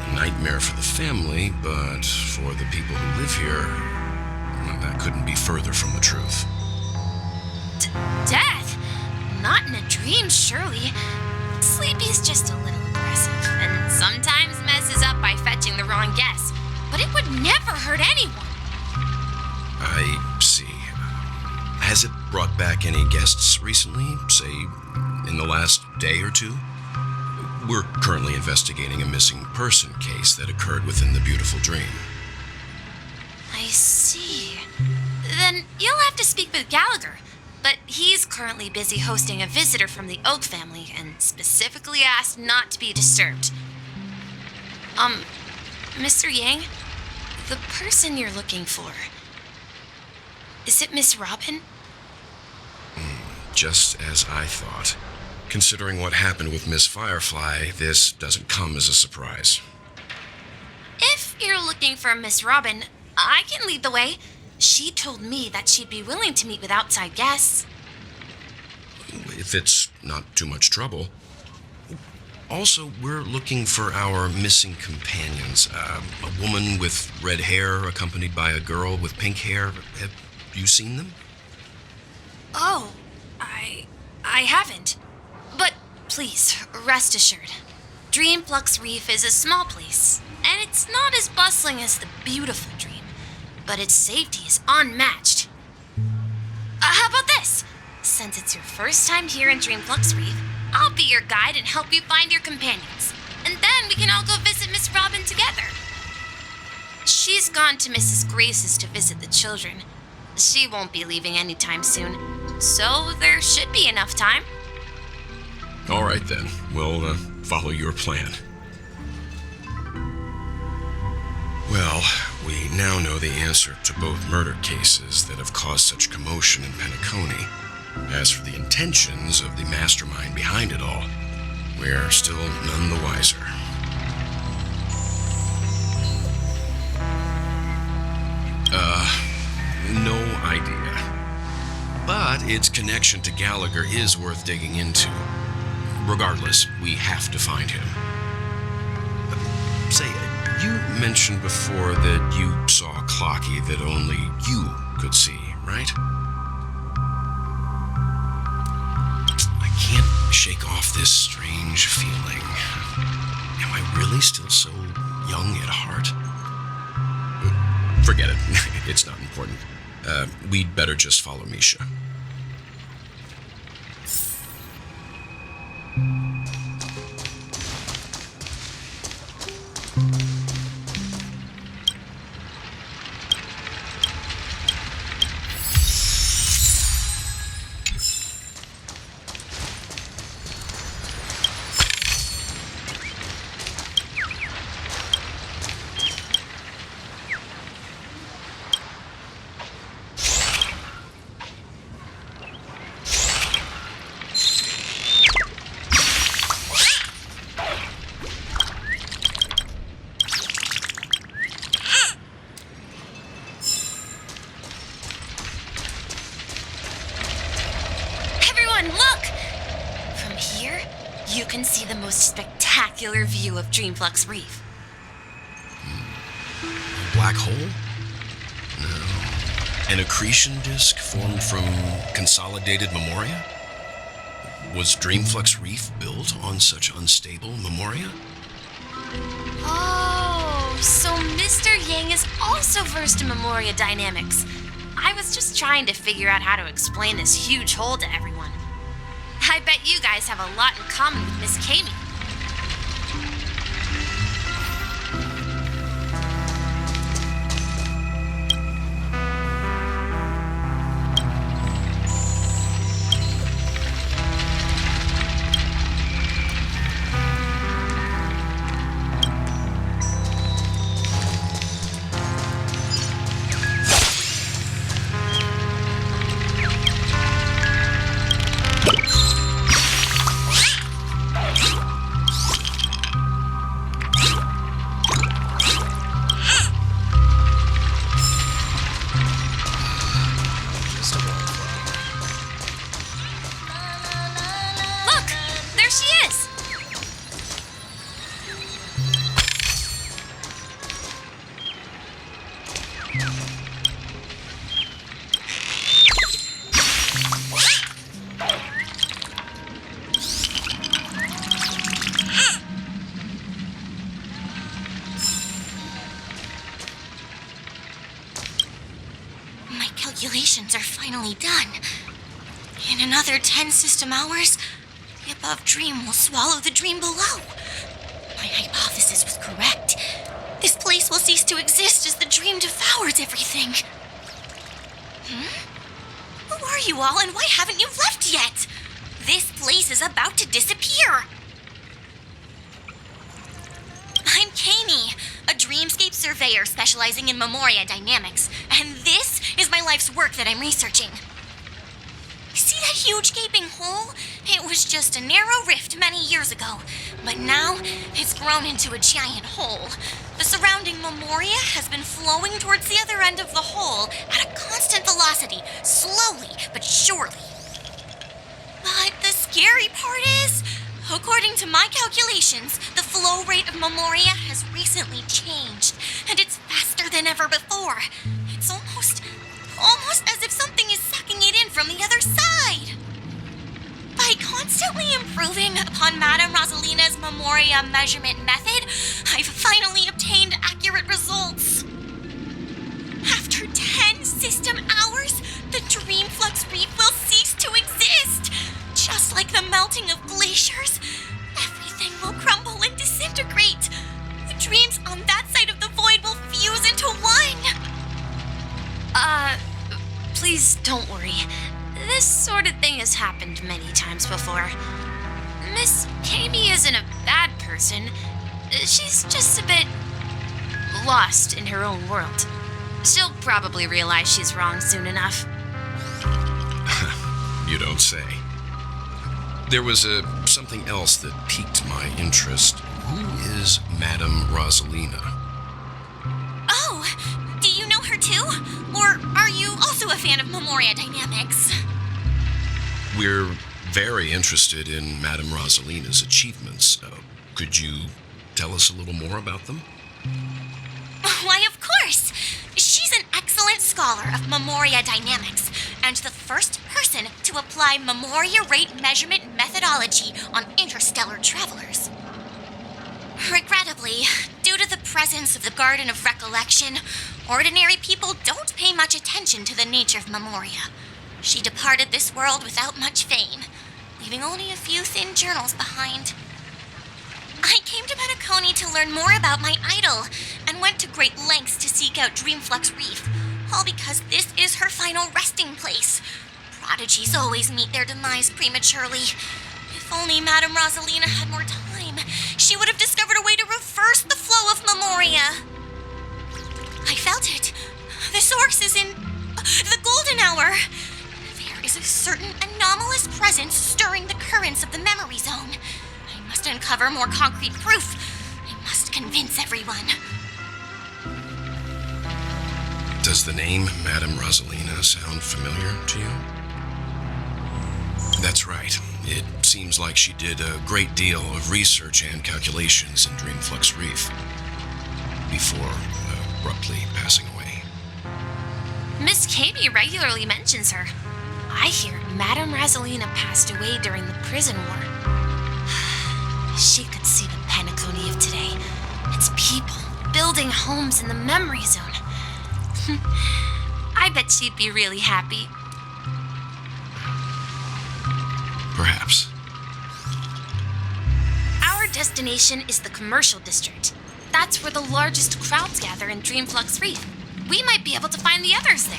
A nightmare for the family, but for the people who live here, well, that couldn't be further from the truth. Death? Not in a dream, surely. Sleepy's just a little aggressive, and sometimes messes up by fetching the wrong guess. But it would never hurt anyone. I see. Has it brought back any guests recently, say, in the last day or two? We're currently investigating a missing person case that occurred within the beautiful dream. I see. Then you'll have to speak with Gallagher. But he's currently busy hosting a visitor from the Oak family and specifically asked not to be disturbed. Mr. Yang, the person you're looking for, is it Miss Robin? Just as I thought. Considering what happened with Miss Firefly, this doesn't come as a surprise. If you're looking for Miss Robin, I can lead the way. She told me that she'd be willing to meet with outside guests. If it's not too much trouble. Also, we're looking for our missing companions. A woman with red hair accompanied by a girl with pink hair. Have you seen them? Oh, I haven't. But please, rest assured. Dreamflux Reef is a small place, and it's not as bustling as the beautiful Dream, but its safety is unmatched. How about this? Since it's your first time here in Dreamflux Reef, I'll be your guide and help you find your companions. And then we can all go visit Miss Robin together. She's gone to Mrs. Grace's to visit the children. She won't be leaving anytime soon, so there should be enough time. All right, then. We'll follow your plan. Well, we now know the answer to both murder cases that have caused such commotion in Penacony. As for the intentions of the mastermind behind it all, we're still none the wiser. No idea. But its connection to Gallagher is worth digging into. Regardless, we have to find him. Say, you mentioned before that you saw a clocky that only you could see, right? I can't shake off this strange feeling. Am I really still so young at heart? Forget it. It's not important. We'd better just follow Misha. You can see the most spectacular view of Dreamflux Reef. Black hole? No. An accretion disk formed from consolidated memoria? Was Dreamflux Reef built on such unstable memoria? Oh, so Mr. Yang is also versed in memoria dynamics. I was just trying to figure out how to explain this huge hole to everyone. I bet you guys have a lot in common with Miss Kami. Calculations are finally done. In another 10 system hours, the above dream will swallow the dream below. My hypothesis was correct. This place will cease to exist as the dream devours everything. Who are you all, and why haven't you left yet? This place is about to disappear. I'm Kami, a dreamscape surveyor specializing in memoria dynamics, and this is my life's work that I'm researching. See that huge gaping hole? It was just a narrow rift many years ago, but now it's grown into a giant hole. The surrounding memoria has been flowing towards the other end of the hole at a constant velocity, slowly but surely. But the scary part is, according to my calculations, the flow rate of memoria has recently changed, and it's faster than ever before. It's almost as if something is sucking it in from the other side. By constant constantly improving upon Madame Rosalina's Memoria measurement method, I've finally obtained accurate results. After 10 system hours, the Dream Flux Reef will cease to exist. Just like the melting of glaciers, everything will crumble and disintegrate. The dreams on that side of the void will fuse into one. Please don't worry. This sort of thing has happened many times before. Miss Kami isn't a bad person. She's just a bit lost in her own world. She'll probably realize she's wrong soon enough. You don't say. There was something else that piqued my interest. Who is Madame Rosalina? Oh, do you know her too? Or are you also a fan of Memoria Dynamics? We're very interested in Madame Rosalina's achievements. Could you tell us a little more about them? Why, of course! She's an excellent scholar of Memoria Dynamics, and the first person to apply Memoria rate measurement methodology on interstellar travelers. Regrettably, due to the presence of the Garden of Recollection, ordinary people don't pay much attention to the nature of Memoria. She departed this world without much fame, leaving only a few thin journals behind. I came to Penacony to learn more about my idol, and went to great lengths to seek out Dreamflux Reef, all because this is her final resting place. Prodigies always meet their demise prematurely. If only Madame Rosalina had more time, she would have discovered a way to reverse the flow of Memoria. I felt it. The source is in the golden hour. There is a certain anomalous presence stirring the currents of the memory zone. I must uncover more concrete proof. I must convince everyone. Does the name Madame Rosalina sound familiar to you? That's right. It seems like she did a great deal of research and calculations in Dreamflux Reef before abruptly passing away. Miss Kami regularly mentions her. I hear Madame Rosalina passed away during the prison war. She could see the Penacony of today. Its people building homes in the memory zone. I bet she'd be really happy. Perhaps. Our destination is the commercial district. That's where the largest crowds gather in Dreamflux Reef. We might be able to find the others there.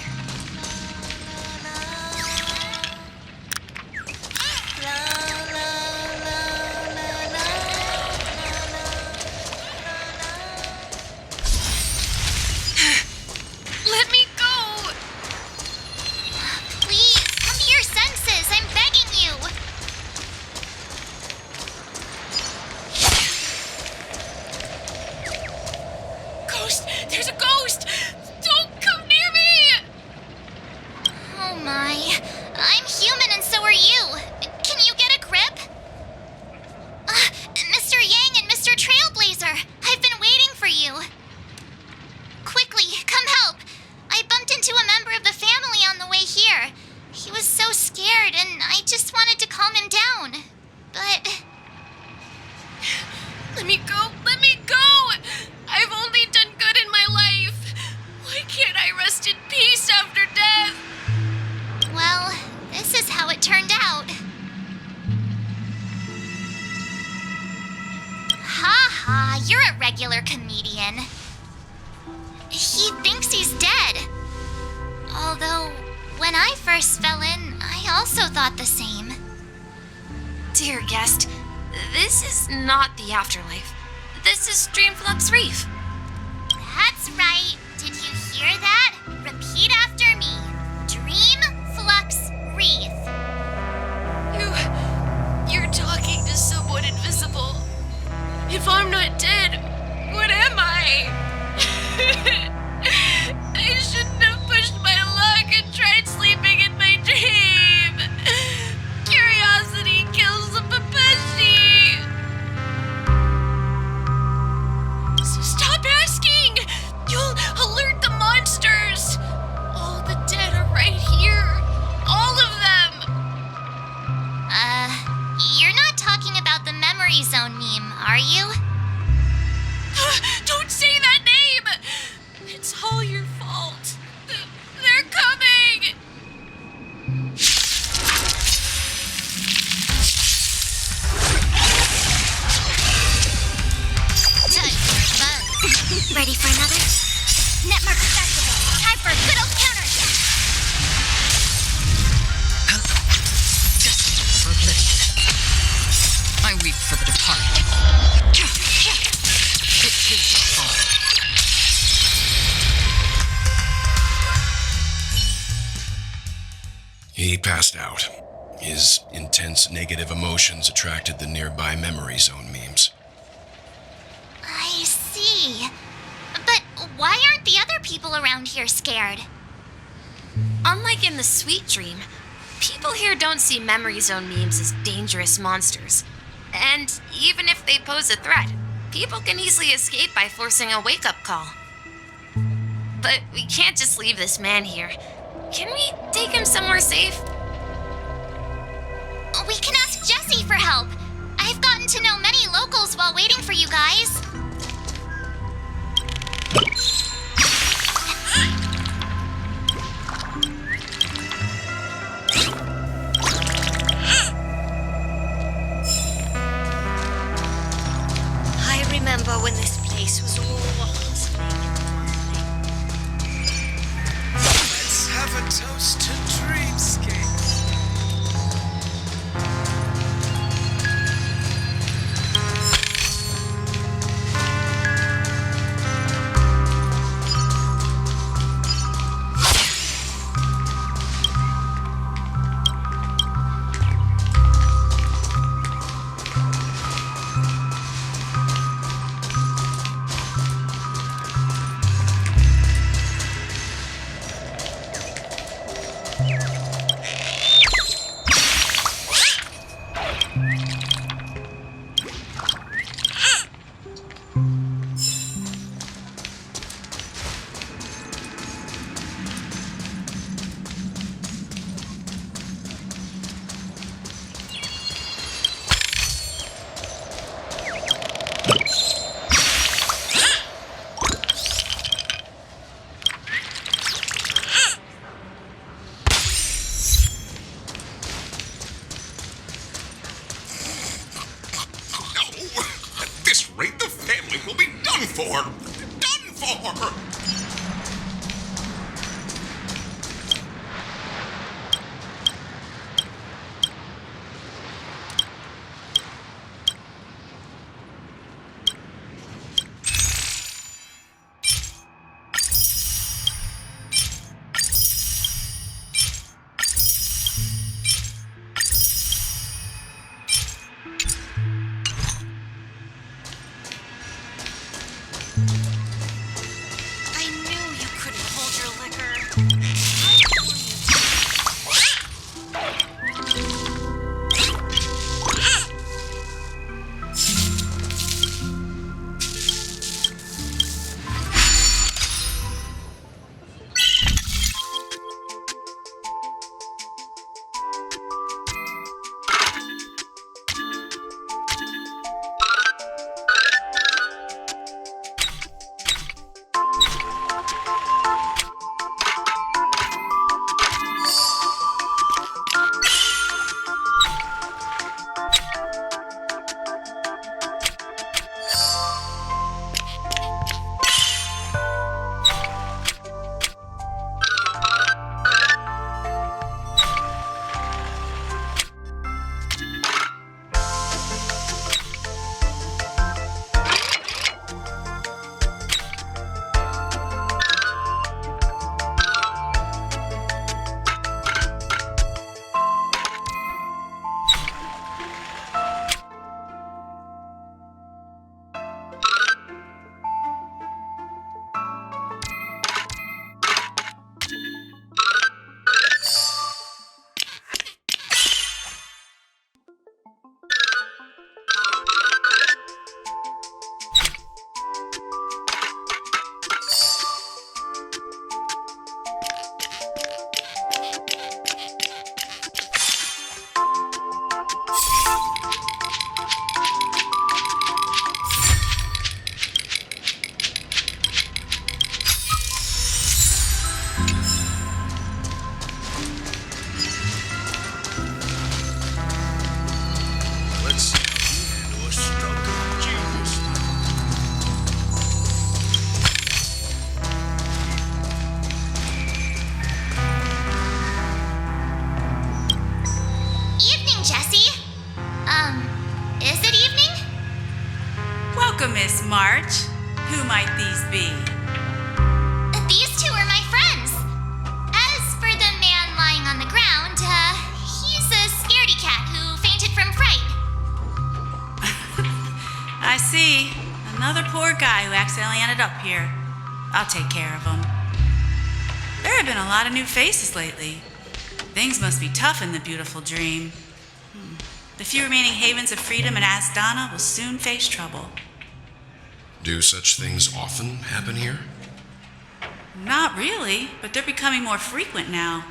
Let me go! Please, come to your senses. I'm begging you. Ghost! There's a ghost! Don't come near me! Oh my. I'm human and so are you. Can you get a grip? Mr. Yang and Mr. Trailblazer, I've been waiting for you. Quickly, come help. I bumped into a member of the family on the way here. He was so scared and I just wanted to calm him down. But... Let me go! Let me go! I've only done good in my life. Why can't I rest in peace after death? well, this is how it turned out. Ha ha, you're a regular comedian. He thinks he's dead. Although, when I first fell in, I also thought the same. Dear guest, this is not the afterlife. This is Dreamflux Reef. That's right. Did you hear that? Repeat after me. Dreamflux Reef. You're talking to someone invisible. If I'm not dead, what am I? I shouldn't have pushed my luck and tried sleeping in my dream. Curiosity kills the papashi. So stop asking. You'll alert the monsters. All the dead He passed out. His intense negative emotions attracted the nearby memory zone memes. I see. But why aren't the other people around here scared? Unlike in the Sweet Dream, people here don't see memory zone memes as dangerous monsters. And even if they pose a threat, people can easily escape by forcing a wake-up call. But we can't just leave this man here. Can we take him somewhere safe? We can ask Jessie for help. I've gotten to know many locals while waiting for you guys. I remember when this place was all hustling and bustling. Let's have a toast to dreamscapes. another poor guy who accidentally ended up here. I'll take care of him. There have been a lot of new faces lately. Things must be tough in the beautiful dream. The few remaining havens of freedom in Asdana will soon face trouble. Do such things often happen here? Not really, but they're becoming more frequent now.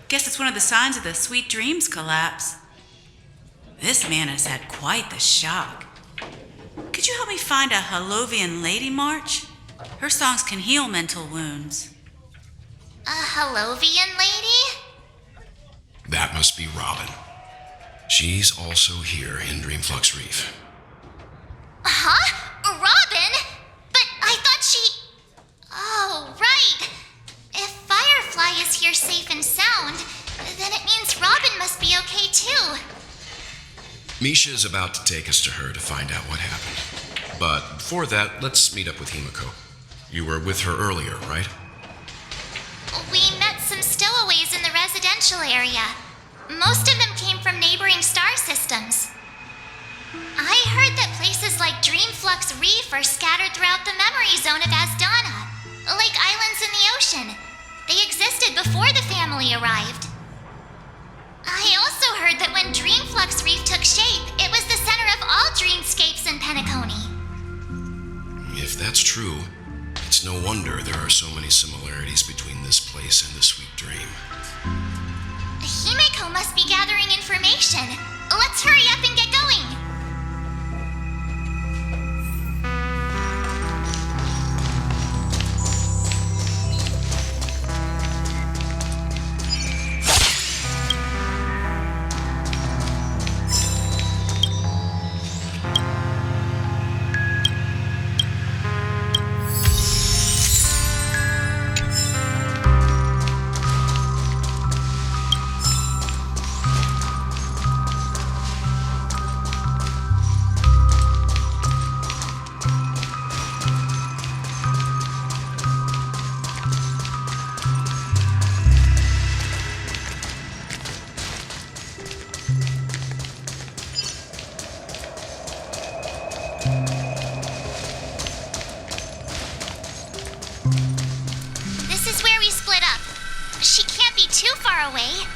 Guess it's one of the signs of the Sweet Dreams collapse. This man has had quite the shock. Could you help me find a Halovian lady march? Her songs can heal mental wounds. A Halovian lady? That must be Robin. She's also here in Dreamflux Reef. Huh? Robin? But I thought she... Oh, right. If Firefly is here safe and sound, then it means Robin must be okay too. Misha is about to take us to her to find out what happened. But before that, let's meet up with Himeko. You were with her earlier, right? We met some stowaways in the residential area. Most of them came from neighboring star systems. I heard that places like Dreamflux Reef are scattered throughout the memory zone of Asdana, like islands in the ocean. They existed before the family arrived. I also heard that when Dreamflux Reef took shape, it was the center of all dreamscapes in Penacony. If that's true, it's no wonder there are so many similarities between this place and the Sweet Dream. Himeko must be gathering information. Let's hurry up and get going. This is where we split up. She can't be too far away.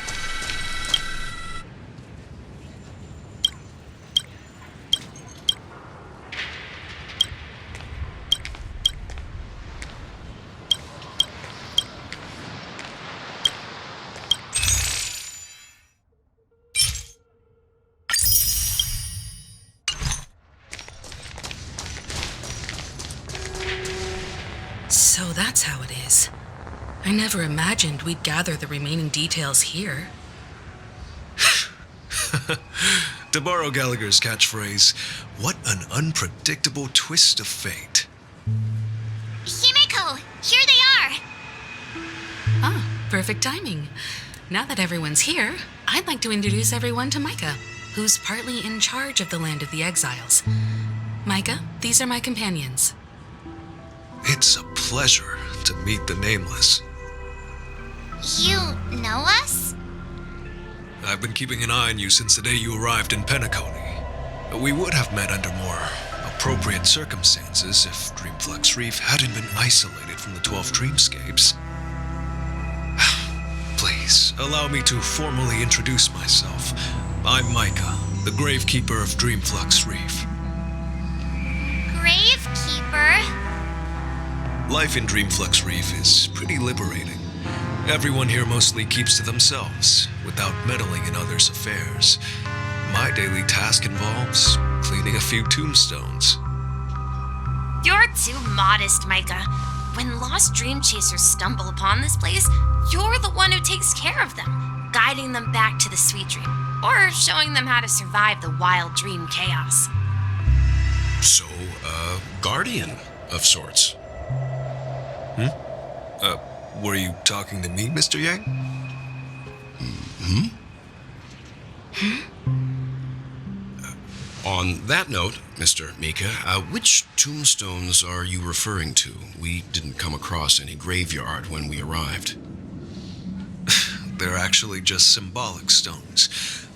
So that's how it is. I never imagined we'd gather the remaining details here. To borrow Gallagher's catchphrase, what an unpredictable twist of fate. Himeko, here they are. Ah, perfect timing. Now that everyone's here, I'd like to introduce everyone to Micah, who's partly in charge of the Land of the Exiles. Micah, these are my companions. It's a pleasure to meet the Nameless. You know us? I've been keeping an eye on you since the day you arrived in Penacony. We would have met under more appropriate circumstances if Dreamflux Reef hadn't been isolated from the 12 dreamscapes. Please, allow me to formally introduce myself. I'm Micah, the Gravekeeper of Dreamflux Reef. Gravekeeper? Life in Dreamflux Reef is pretty liberating. Everyone here mostly keeps to themselves, without meddling in others' affairs. My daily task involves cleaning a few tombstones. You're too modest, Micah. When lost dream chasers stumble upon this place, you're the one who takes care of them, guiding them back to the Sweet Dream, or showing them how to survive the wild dream chaos. So, guardian of sorts. Were you talking to me, Mr. Yang? On that note, Mr. Mika, which tombstones are you referring to? We didn't come across any graveyard when we arrived. They're actually just symbolic stones.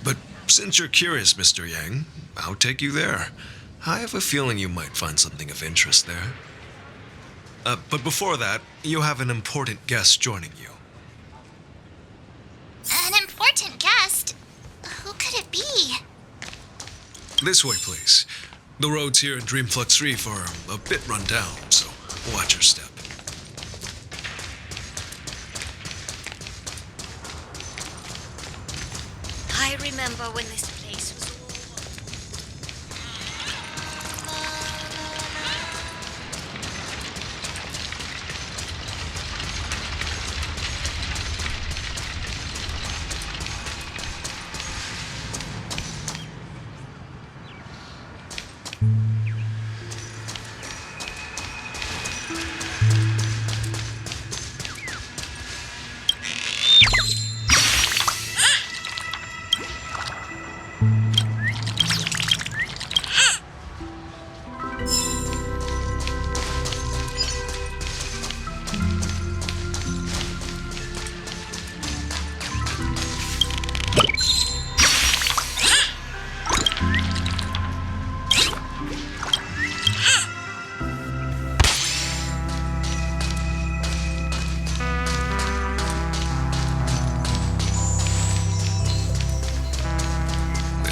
But since you're curious, Mr. Yang, I'll take you there. I have a feeling you might find something of interest there. But before that, you have an important guest joining you. An important guest? Who could it be? This way, please. The roads here in Dreamflux Reef are a bit run down, so watch your step. I remember when this place was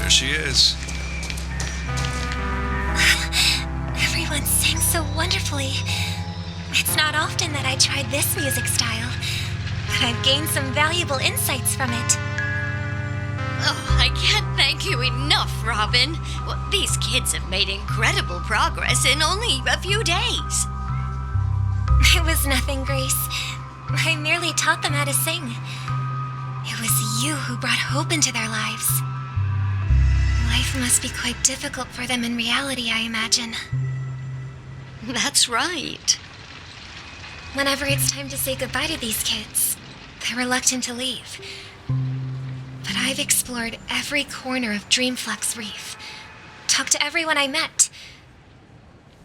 She is. Everyone sings so wonderfully. It's not often that I tried this music style, but I've gained some valuable insights from it. Oh, I can't thank you enough, Robin. Well, these kids have made incredible progress in only a few days. It was nothing, Grace. I merely taught them how to sing. It was you who brought hope into their lives. Life must be quite difficult for them in reality, I imagine. That's right. Whenever it's time to say goodbye to these kids, they're reluctant to leave. But I've explored every corner of Dreamflux Reef, talked to everyone I met,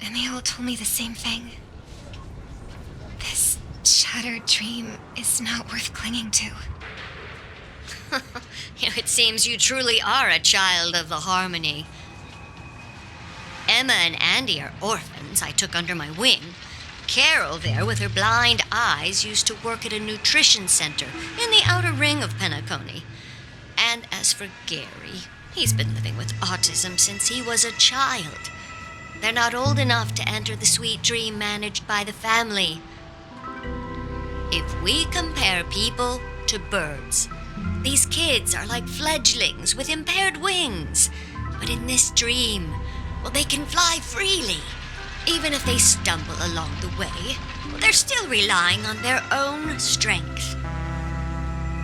and they all told me the same thing. This shattered dream is not worth clinging to. It seems you truly are a child of the harmony. Emma and Andy are orphans I took under my wing. Carol there, with her blind eyes, used to work at a nutrition center in the outer ring of Penacony. And as for Gary, he's been living with autism since he was a child. They're not old enough to enter the sweet dream managed by the family. If we compare people to birds, these kids are like fledglings with impaired wings. But in this dream, well, they can fly freely. Even if they stumble along the way, well, they're still relying on their own strength.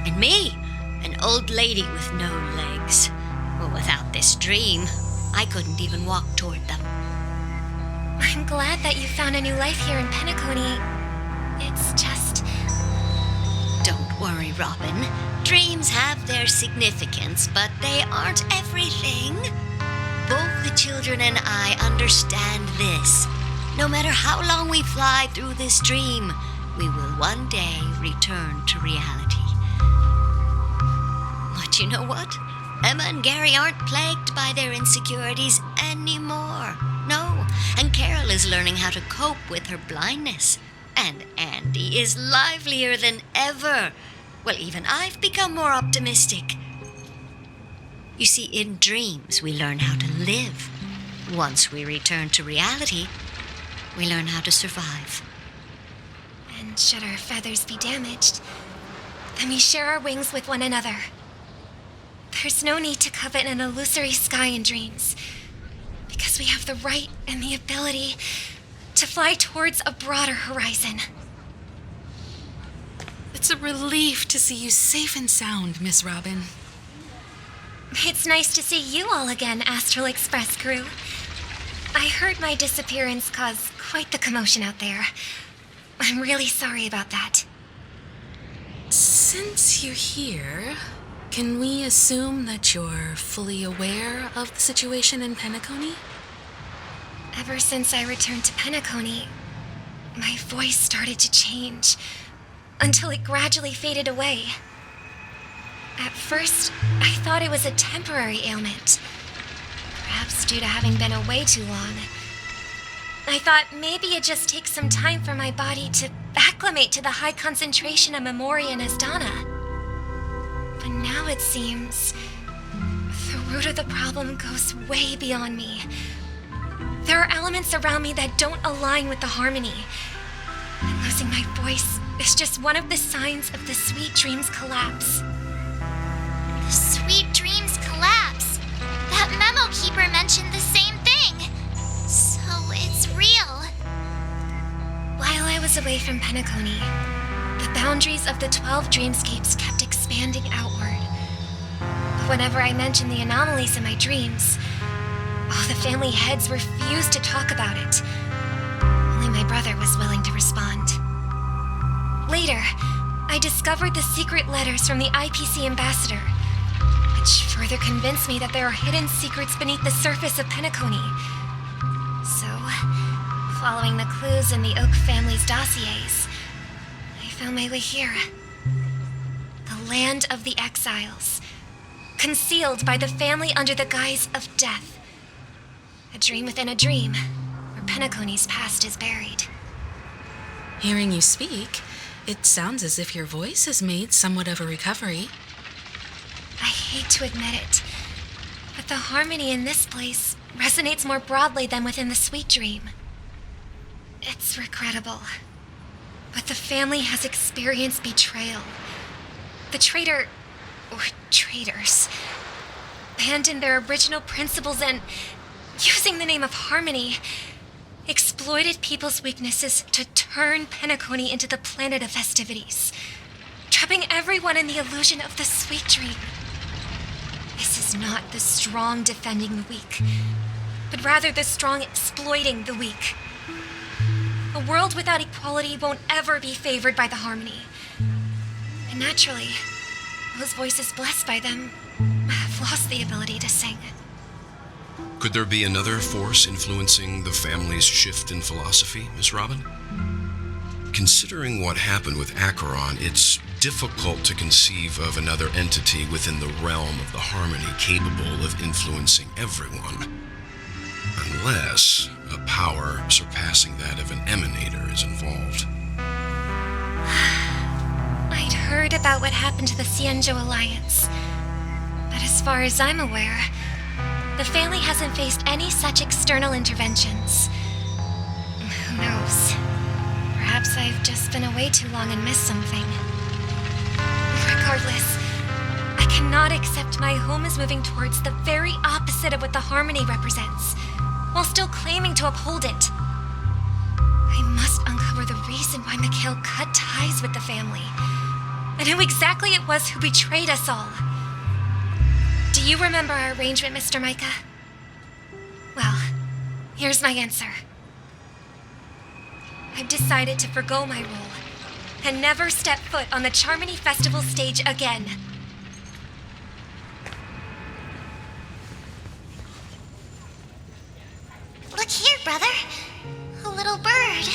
And me, an old lady with no legs. Well, without this dream, I couldn't even walk toward them. I'm glad that you found a new life here in Penacony. It's just... Don't worry, Robin. Dreams have their significance, but they aren't everything. Both the children and I understand this. No matter how long we fly through this dream, we will one day return to reality. But you know what? Emma and Gary aren't plagued by their insecurities anymore. No, and Carol is learning how to cope with her blindness. And Andy is livelier than ever. Well, even I've become more optimistic. You see, in dreams, we learn how to live. Once we return to reality, we learn how to survive. And should our feathers be damaged, then we share our wings with one another. There's no need to covet an illusory sky in dreams, because we have the right and the ability to fly towards a broader horizon. It's a relief to see you safe and sound, Miss Robin. It's nice to see you all again, Astral Express crew. I heard my disappearance caused quite the commotion out there. I'm really sorry about that. Since you're here, can we assume that you're fully aware of the situation in Penacony? Ever since I returned to Penacony, my voice started to change, until it gradually faded away. At first, I thought it was a temporary ailment. collapse due to having been away too long. I thought maybe it just takes some time for my body to acclimate to the high concentration of Memoria and Asdana. But now it seems the root of the problem goes way beyond me. There are elements around me that don't align with the harmony. And losing my voice is just one of the signs of the Sweet Dreams collapse. The Sweet Dreams collapse. That memo keeper mentioned the same thing. So it's real. While I was away from Penacony, the boundaries of the 12 dreamscapes kept expanding outward. But whenever I mentioned the anomalies in my dreams, the family heads refused to talk about it. Only my brother was willing to respond. Later, I discovered the secret letters from the IPC ambassador, which further convinced me that there are hidden secrets beneath the surface of Penacony. So, following the clues in the Oak family's dossiers, I found my way here. The land of the exiles, concealed by the family under the guise of death. A dream within a dream, where Penacony's past is buried. Hearing you speak, it sounds as if your voice has made somewhat of a recovery. I hate to admit it, but the harmony in this place resonates more broadly than within the Sweet Dream. It's regrettable, but the family has experienced betrayal. The traitor, or traitors, abandoned their original principles and, using the name of harmony, exploited people's weaknesses to turn Penacony into the planet of festivities, trapping everyone in the illusion of the Sweet Dream. This is not the strong defending the weak, but rather the strong exploiting the weak. A world without equality won't ever be favored by the harmony. And naturally, those voices blessed by them have lost the ability to sing. Could there be another force influencing the family's shift in philosophy, Miss Robin? Considering what happened with Acheron, it's difficult to conceive of another entity within the realm of the harmony capable of influencing everyone. Unless a power surpassing that of an emanator is involved. I'd heard about what happened to the Xianzhou Alliance, but as far as I'm aware, the family hasn't faced any such external interventions. Who knows? Perhaps I've just been away too long and missed something. Regardless, I cannot accept my home is moving towards the very opposite of what the harmony represents, while still claiming to uphold it. I must uncover the reason why Mikhail cut ties with the family, and who exactly it was who betrayed us all. Do you remember our arrangement, Mr. Micah? Well, here's my answer. I've decided to forgo my role and never step foot on the Charmony Festival stage again. Look here, brother. A little bird.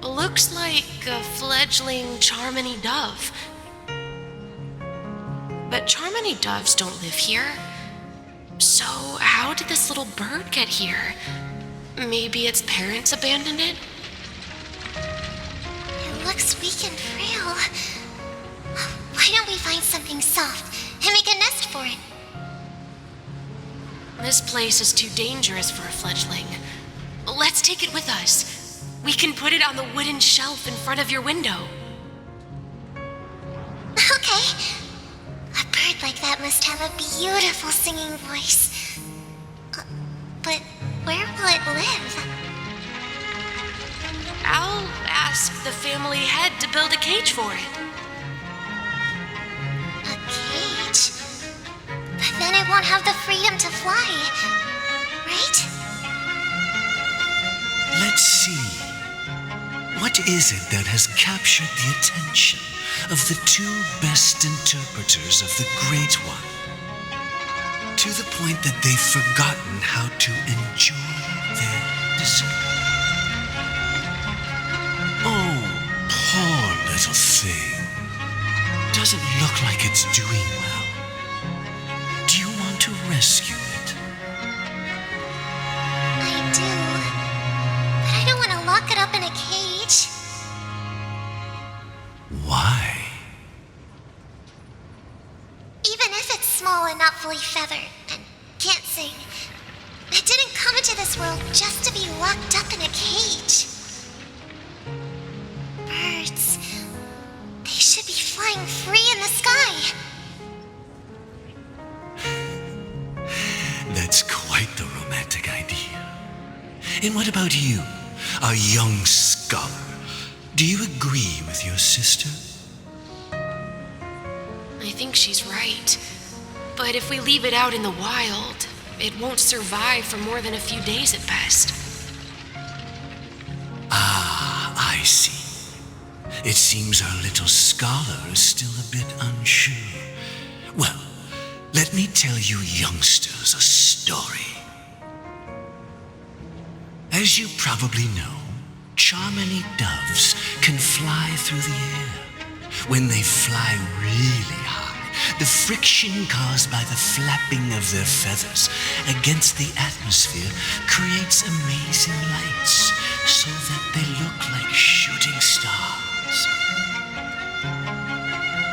Looks like a fledgling Charmony dove. But Charmony doves don't live here. So how did this little bird get here? Maybe its parents abandoned it? It looks weak and frail. Why don't we find something soft and make a nest for it? This place is too dangerous for a fledgling. Let's take it with us. We can put it on the wooden shelf in front of your window. Okay. A bird like that must have a beautiful singing voice. But where will it live? I'll ask the family head to build a cage for it. A cage? But then it won't have the freedom to fly, right? Let's see. What is it that has captured the attention of the two best interpreters of the Great One, to the point that they've forgotten how to enjoy their dessert? Oh, poor little thing. Doesn't look like it's doing well. Do you want to rescue it? small and not fully feathered and can't sing. It didn't come into this world just to be locked up in a cage. Birds, they should be flying free in the sky. That's quite the romantic idea. And what about you, a young scholar? Do you agree with your sister? I think she's right. But if we leave it out in the wild, it won't survive for more than a few days at best. Ah, I see. It seems our little scholar is still a bit unsure. Well, let me tell you youngsters a story. As you probably know, Charmony doves can fly through the air. When they fly really high, the friction caused by the flapping of their feathers against the atmosphere creates amazing lights so that they look like shooting stars.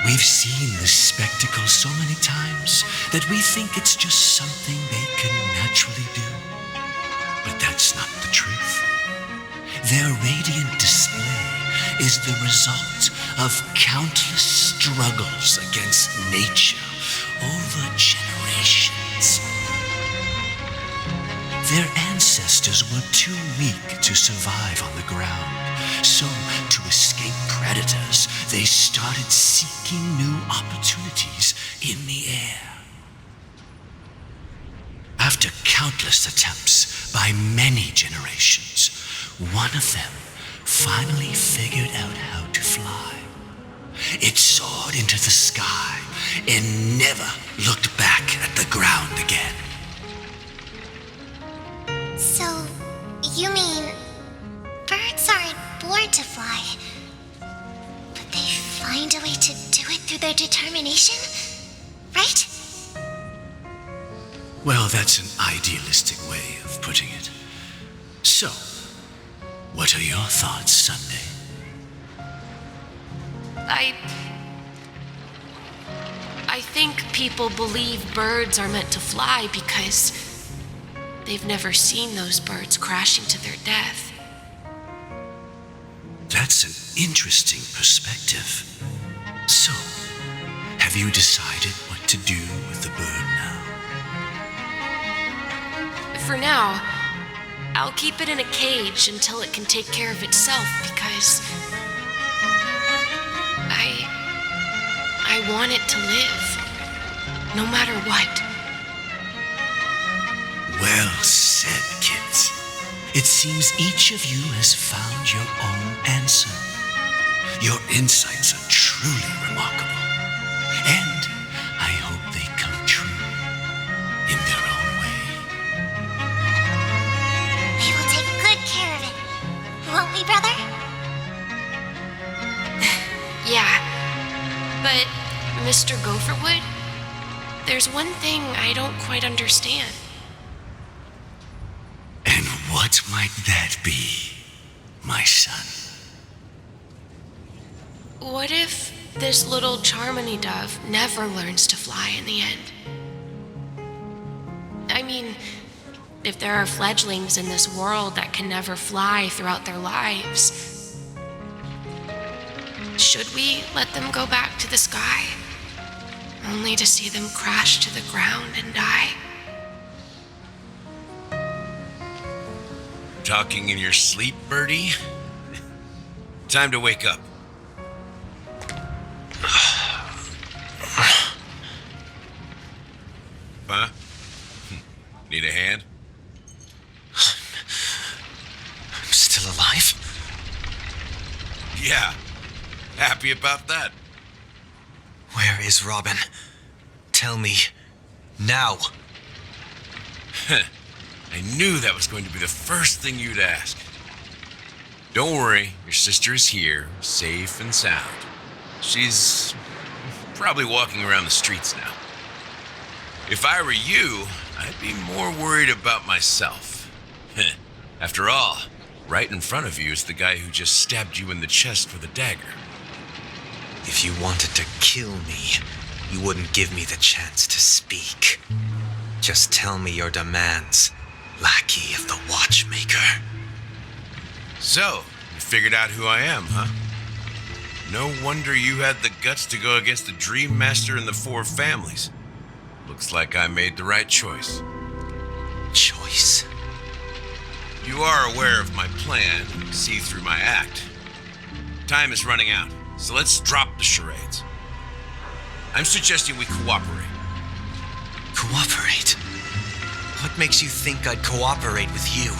We've seen this spectacle so many times that we think it's just something they can naturally do. But that's not the truth. Their radiant display is the result of countless struggles against nature over generations. Their ancestors were too weak to survive on the ground, so to escape predators, they started seeking new opportunities in the air. After countless attempts by many generations, one of them finally figured out how to fly. It soared into the sky and never looked back at the ground again. So, you mean birds aren't born to fly, but they find a way to do it through their determination, right? Well, that's an idealistic way of putting it. So, what are your thoughts, Sunday? I think people believe birds are meant to fly because they've never seen those birds crashing to their death. That's an interesting perspective. So, have you decided what to do with the bird now? For now, I'll keep it in a cage until it can take care of itself because I want it to live, no matter what. Well said, kids. It seems each of you has found your own answer. Your insights are truly remarkable, and I hope they come true in their own way. We will take good care of it, won't we, brother? Yeah, but Mr. Gopherwood, there's one thing I don't quite understand. And what might that be, my son? What if this little Charmony dove never learns to fly in the end? I mean, if there are fledglings in this world that can never fly throughout their lives, should we let them go back to the sky, only to see them crash to the ground and die? Talking in your sleep, Birdie? Time to wake up. Huh? Need a hand? I'm still alive? Yeah. Happy about that. Where is Robin? Tell me. Now. I knew that was going to be the first thing you'd ask. Don't worry, your sister is here, safe and sound. She's probably walking around the streets now. If I were you, I'd be more worried about myself. After all, right in front of you is the guy who just stabbed you in the chest with a dagger. If you wanted to kill me, you wouldn't give me the chance to speak. Just tell me your demands, lackey of the watchmaker. So, you figured out who I am, huh? No wonder you had the guts to go against the Dream Master and the Four Families. Looks like I made the right choice. Choice? You are aware of my plan and see through my act. Time is running out, so let's drop the charades. I'm suggesting we cooperate. Cooperate? What makes you think I'd cooperate with you?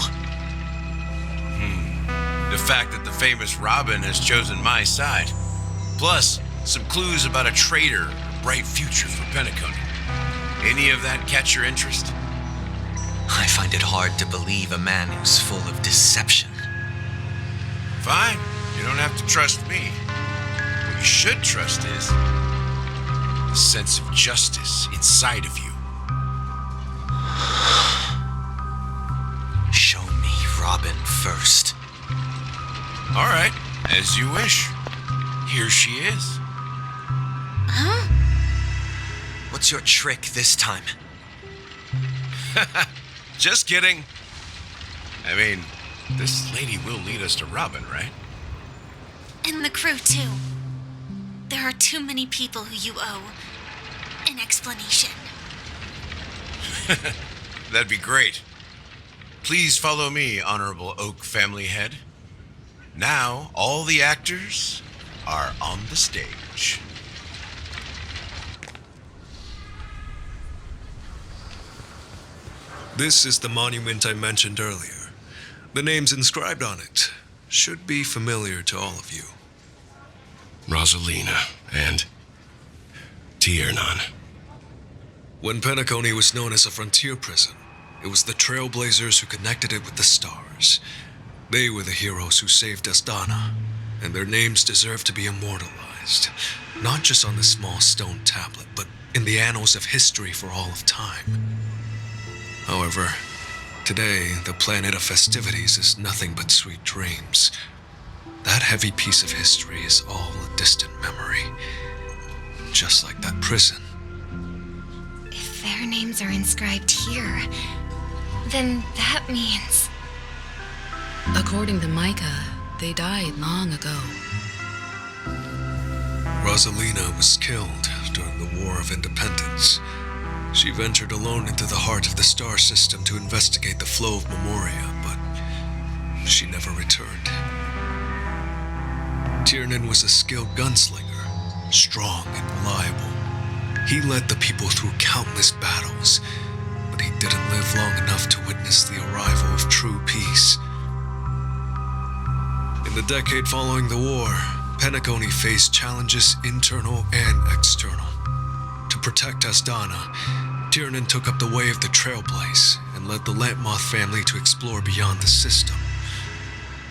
The fact that the famous Robin has chosen my side. Plus, some clues about a traitor and a bright future for Penacony. Any of that catch your interest? I find it hard to believe a man who's full of deception. Fine, you don't have to trust me. What you should trust is the sense of justice inside of you. Show me Robin first. All right, as you wish. Here she is. Huh? What's your trick this time? Just kidding. I mean, this lady will lead us to Robin, right? And the crew, too. There are too many people who you owe an explanation. That'd be great. Please follow me, Honorable Oak Family Head. Now, all the actors are on the stage. This is the monument I mentioned earlier. The names inscribed on it should be familiar to all of you. Rosalina and Tiernan. When Penacony was known as a frontier prison, it was the trailblazers who connected it with the stars. They were the heroes who saved Astana, and their names deserve to be immortalized, not just on this small stone tablet, but in the annals of history for all of time. However, today, the planet of festivities is nothing but sweet dreams. That heavy piece of history is all a distant memory, just like that prison. If their names are inscribed here, then that means... According to Micah, they died long ago. Rosalina was killed during the War of Independence. She ventured alone into the heart of the star system to investigate the flow of Memoria, but she never returned. Tiernan was a skilled gunslinger, strong and reliable. He led the people through countless battles, but he didn't live long enough to witness the arrival of true peace. In the decade following the war, Penacony faced challenges internal and external. To protect Astana, Tiernan took up the way of the Trailblaze and led the Lampmoth family to explore beyond the system,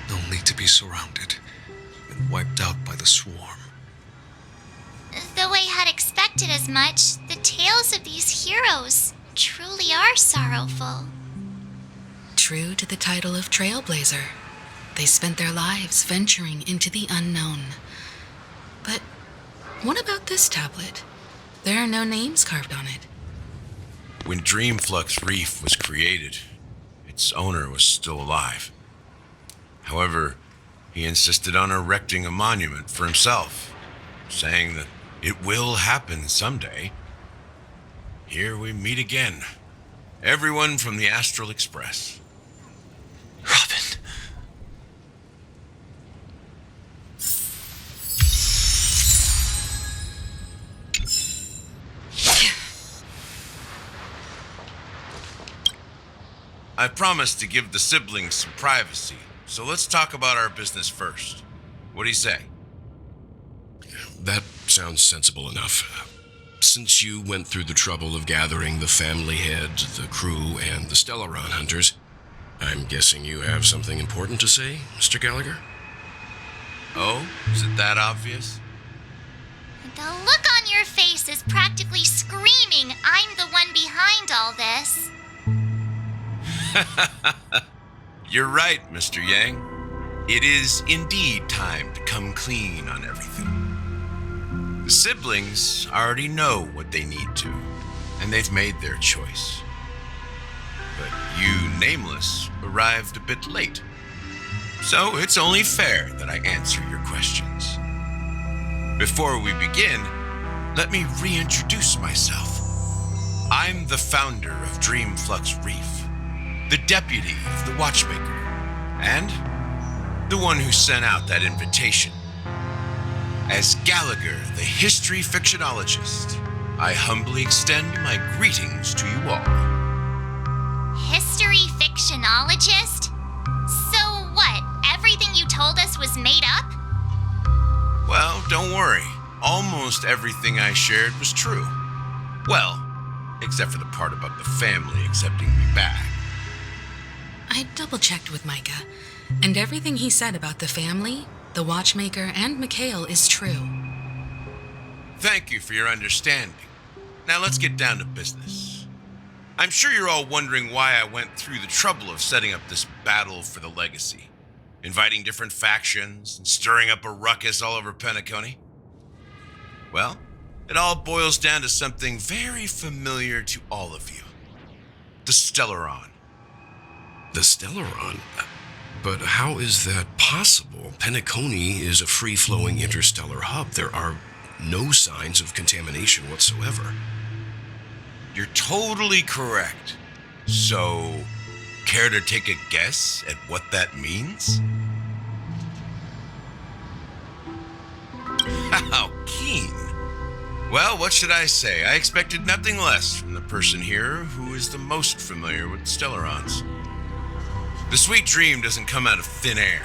only to be surrounded and wiped out by the swarm. Though I had expected as much, the tales of these heroes truly are sorrowful. True to the title of Trailblazer, they spent their lives venturing into the unknown. But what about this tablet? There are no names carved on it. When Dreamflux Reef was created, its owner was still alive. However, he insisted on erecting a monument for himself, saying that it will happen someday. Here we meet again. Everyone from the Astral Express. Robin. I promised to give the siblings some privacy, so let's talk about our business first. What do you say? That sounds sensible enough. Since you went through the trouble of gathering the family head, the crew, and the Stellaron hunters, I'm guessing you have something important to say, Mr. Gallagher? Oh, is it that obvious? The look on your face is practically screaming, I'm the one behind all this. You're right, Mr. Yang. It is indeed time to come clean on everything. The siblings already know what they need to, and they've made their choice. But you, Nameless, arrived a bit late. So it's only fair that I answer your questions. Before we begin, let me reintroduce myself. I'm the founder of Dreamflux Reef, the deputy of the Watchmaker, and the one who sent out that invitation. As Gallagher, the history fictionologist, I humbly extend my greetings to you all. History fictionologist? So what, everything you told us was made up? Well, don't worry. Almost everything I shared was true. Well, except for the part about the family accepting me back. I double-checked with Micah, and everything he said about the family, the Watchmaker, and Mikhail is true. Thank you for your understanding. Now let's get down to business. I'm sure you're all wondering why I went through the trouble of setting up this battle for the legacy, inviting different factions and stirring up a ruckus all over Penacony. Well, it all boils down to something very familiar to all of you. The Stellaron. The Stellaron? But how is that possible? Penacony is a free-flowing interstellar hub. There are no signs of contamination whatsoever. You're totally correct. So, care to take a guess at what that means? How keen. Well, what should I say? I expected nothing less from the person here who is the most familiar with Stellarons. The sweet dream doesn't come out of thin air.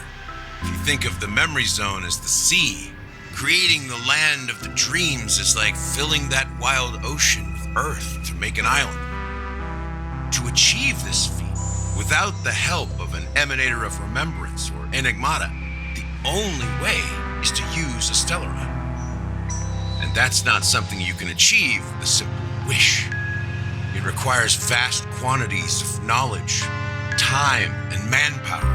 If you think of the memory zone as the sea, creating the land of the dreams is like filling that wild ocean with earth to make an island. To achieve this feat, without the help of an emanator of remembrance or enigmata, the only way is to use a Stellaron. And that's not something you can achieve with a simple wish. It requires vast quantities of knowledge, time, and manpower.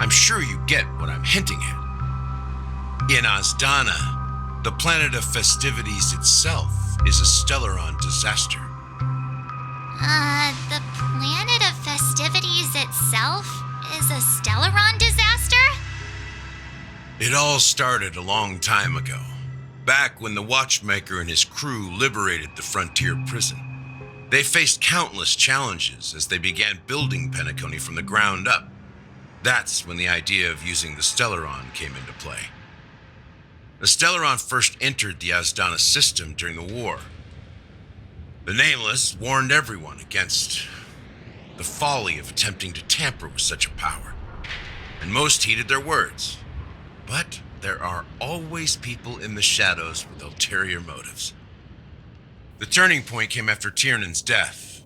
I'm sure you get what I'm hinting at. In Azdana, the planet of festivities itself is a Stellaron disaster. The planet of festivities itself is a Stellaron disaster? It all started a long time ago, back when the Watchmaker and his crew liberated the frontier prison. They faced countless challenges as they began building Penacony from the ground up. That's when the idea of using the Stellaron came into play. The Stellaron first entered the Azdana system during the war. The Nameless warned everyone against the folly of attempting to tamper with such a power, and most heeded their words. But there are always people in the shadows with ulterior motives. The turning point came after Tiernan's death.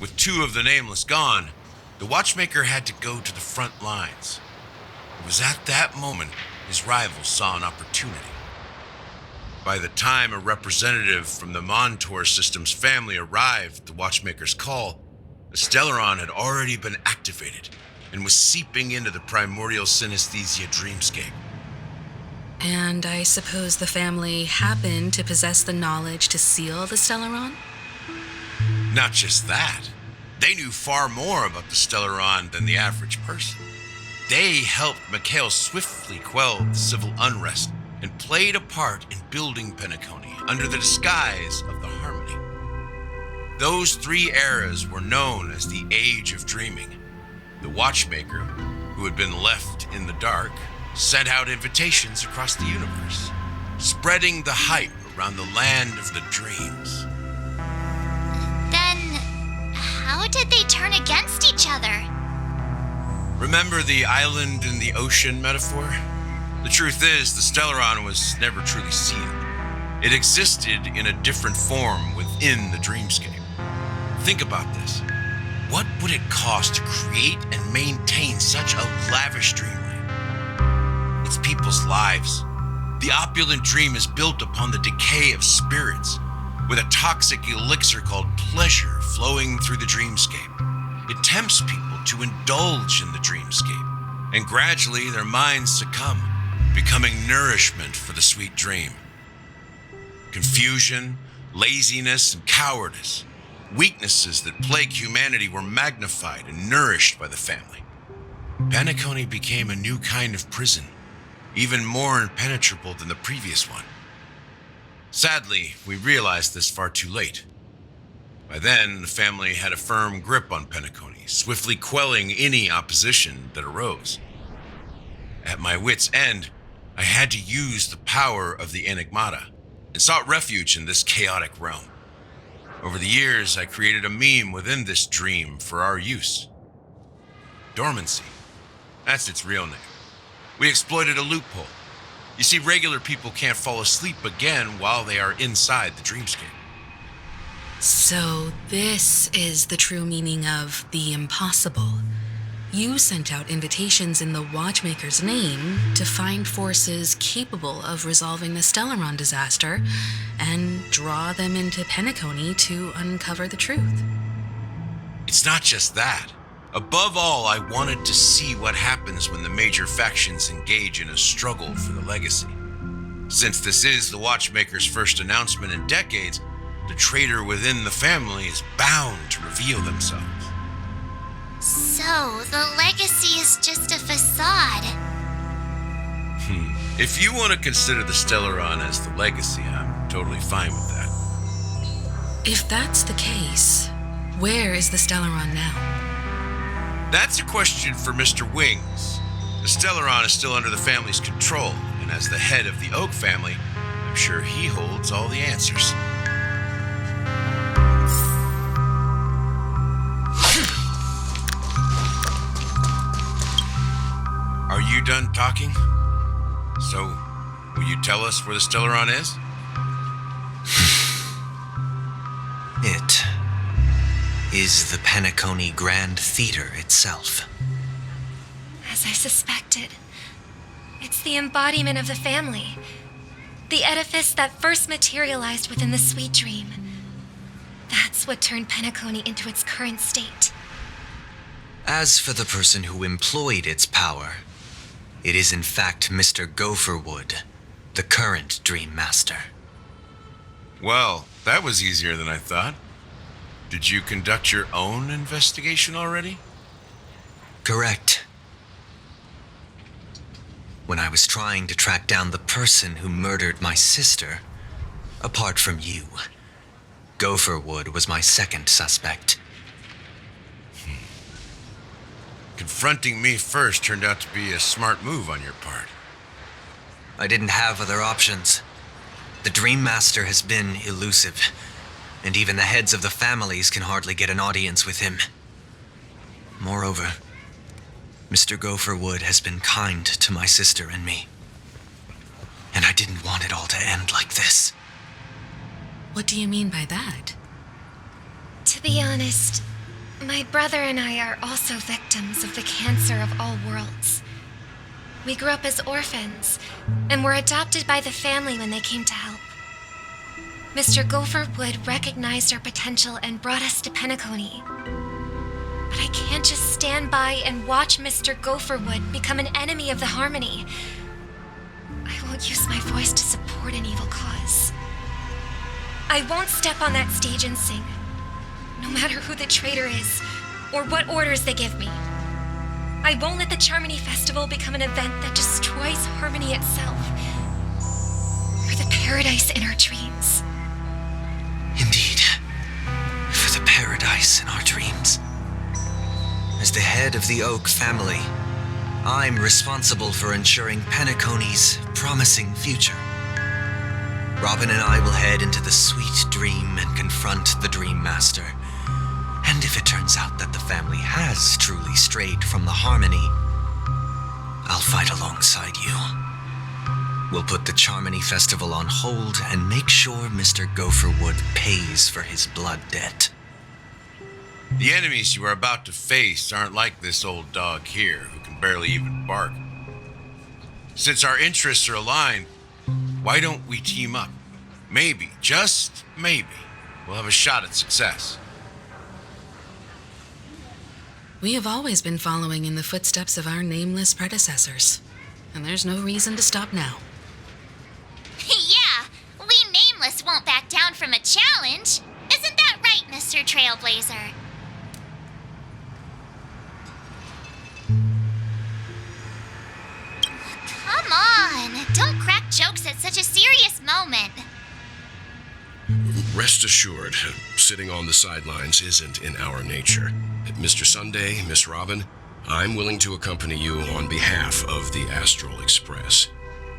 With two of the Nameless gone, the Watchmaker had to go to the front lines. It was at that moment his rivals saw an opportunity. By the time a representative from the Montour Systems family arrived at the Watchmaker's call, the Stellaron had already been activated and was seeping into the primordial synesthesia dreamscape. And I suppose the family happened to possess the knowledge to seal the Stellaron? Not just that. They knew far more about the Stellaron than the average person. They helped Mikhail swiftly quell the civil unrest and played a part in building Penacony under the disguise of the Harmony. Those three eras were known as the Age of Dreaming. The Watchmaker, who had been left in the dark, sent out invitations across the universe, spreading the hype around the land of the dreams. Then, how did they turn against each other? Remember the island in the ocean metaphor? The truth is, the Stellaron was never truly sealed. It existed in a different form within the dreamscape. Think about this. What would it cost to create and maintain such a lavish dreamland? It's people's lives. The opulent dream is built upon the decay of spirits, with a toxic elixir called pleasure flowing through the dreamscape. It tempts people to indulge in the dreamscape, and gradually their minds succumb, becoming nourishment for the sweet dream. Confusion, laziness, and cowardice. Weaknesses that plague humanity were magnified and nourished by the family. Penacony became a new kind of prison, even more impenetrable than the previous one. Sadly, we realized this far too late. By then, the family had a firm grip on Penacony, swiftly quelling any opposition that arose. At my wit's end, I had to use the power of the Enigmata and sought refuge in this chaotic realm. Over the years, I created a meme within this dream for our use. Dormancy. That's its real name. We exploited a loophole. You see, regular people can't fall asleep again while they are inside the dreamscape. So this is the true meaning of the impossible. You sent out invitations in the Watchmaker's name to find forces capable of resolving the Stellaron disaster and draw them into Penacony to uncover the truth. It's not just that. Above all, I wanted to see what happens when the major factions engage in a struggle for the legacy. Since this is the Watchmaker's first announcement in decades, the traitor within the family is bound to reveal themselves. So, the legacy is just a facade. If you want to consider the Stellaron as the legacy, I'm totally fine with that. If that's the case, where is the Stellaron now? That's a question for Mr. Wings. The Stellaron is still under the family's control, and as the head of the Oak family, I'm sure he holds all the answers. Are you done talking? So, will you tell us where the Stellaron is? It is the Penacony Grand Theater itself. As I suspected, it's the embodiment of the family. The edifice that first materialized within the Sweet Dream. That's what turned Penacony into its current state. As for the person who employed its power, it is in fact Mr. Gopherwood, the current Dream Master. Well, that was easier than I thought. Did you conduct your own investigation already? Correct. When I was trying to track down the person who murdered my sister, apart from you, Gopherwood was my second suspect. Confronting me first turned out to be a smart move on your part. I didn't have other options. The Dream Master has been elusive, and even the heads of the families can hardly get an audience with him. Moreover, Mr. Gopherwood has been kind to my sister and me. And I didn't want it all to end like this. What do you mean by that? To be honest, my brother and I are also victims of the cancer of all worlds. We grew up as orphans, and were adopted by the family when they came to help. Mr. Gopherwood recognized our potential and brought us to Penacony. But I can't just stand by and watch Mr. Gopherwood become an enemy of the Harmony. I won't use my voice to support an evil cause. I won't step on that stage and sing, no matter who the traitor is, or what orders they give me. I won't let the Charmony Festival become an event that destroys Harmony itself, or the paradise in our dreams. Indeed, for the paradise in our dreams. As the head of the Oak family, I'm responsible for ensuring Penacony's promising future. Robin and I will head into the Sweet Dream and confront the Dream Master. And if it turns out that the family has truly strayed from the Harmony, I'll fight alongside you. We'll put the Charmony Festival on hold and make sure Mr. Gopherwood pays for his blood debt. The enemies you are about to face aren't like this old dog here, who can barely even bark. Since our interests are aligned, why don't we team up? Maybe, just maybe, we'll have a shot at success. We have always been following in the footsteps of our nameless predecessors, and there's no reason to stop now. Yeah, we nameless down from a challenge. Isn't that right, Mr. Trailblazer? Come on, don't crack jokes at such a serious moment. Rest assured, sitting on the sidelines isn't in our nature. Mr. Sunday, Miss Robin, I'm willing to accompany you on behalf of the Astral Express.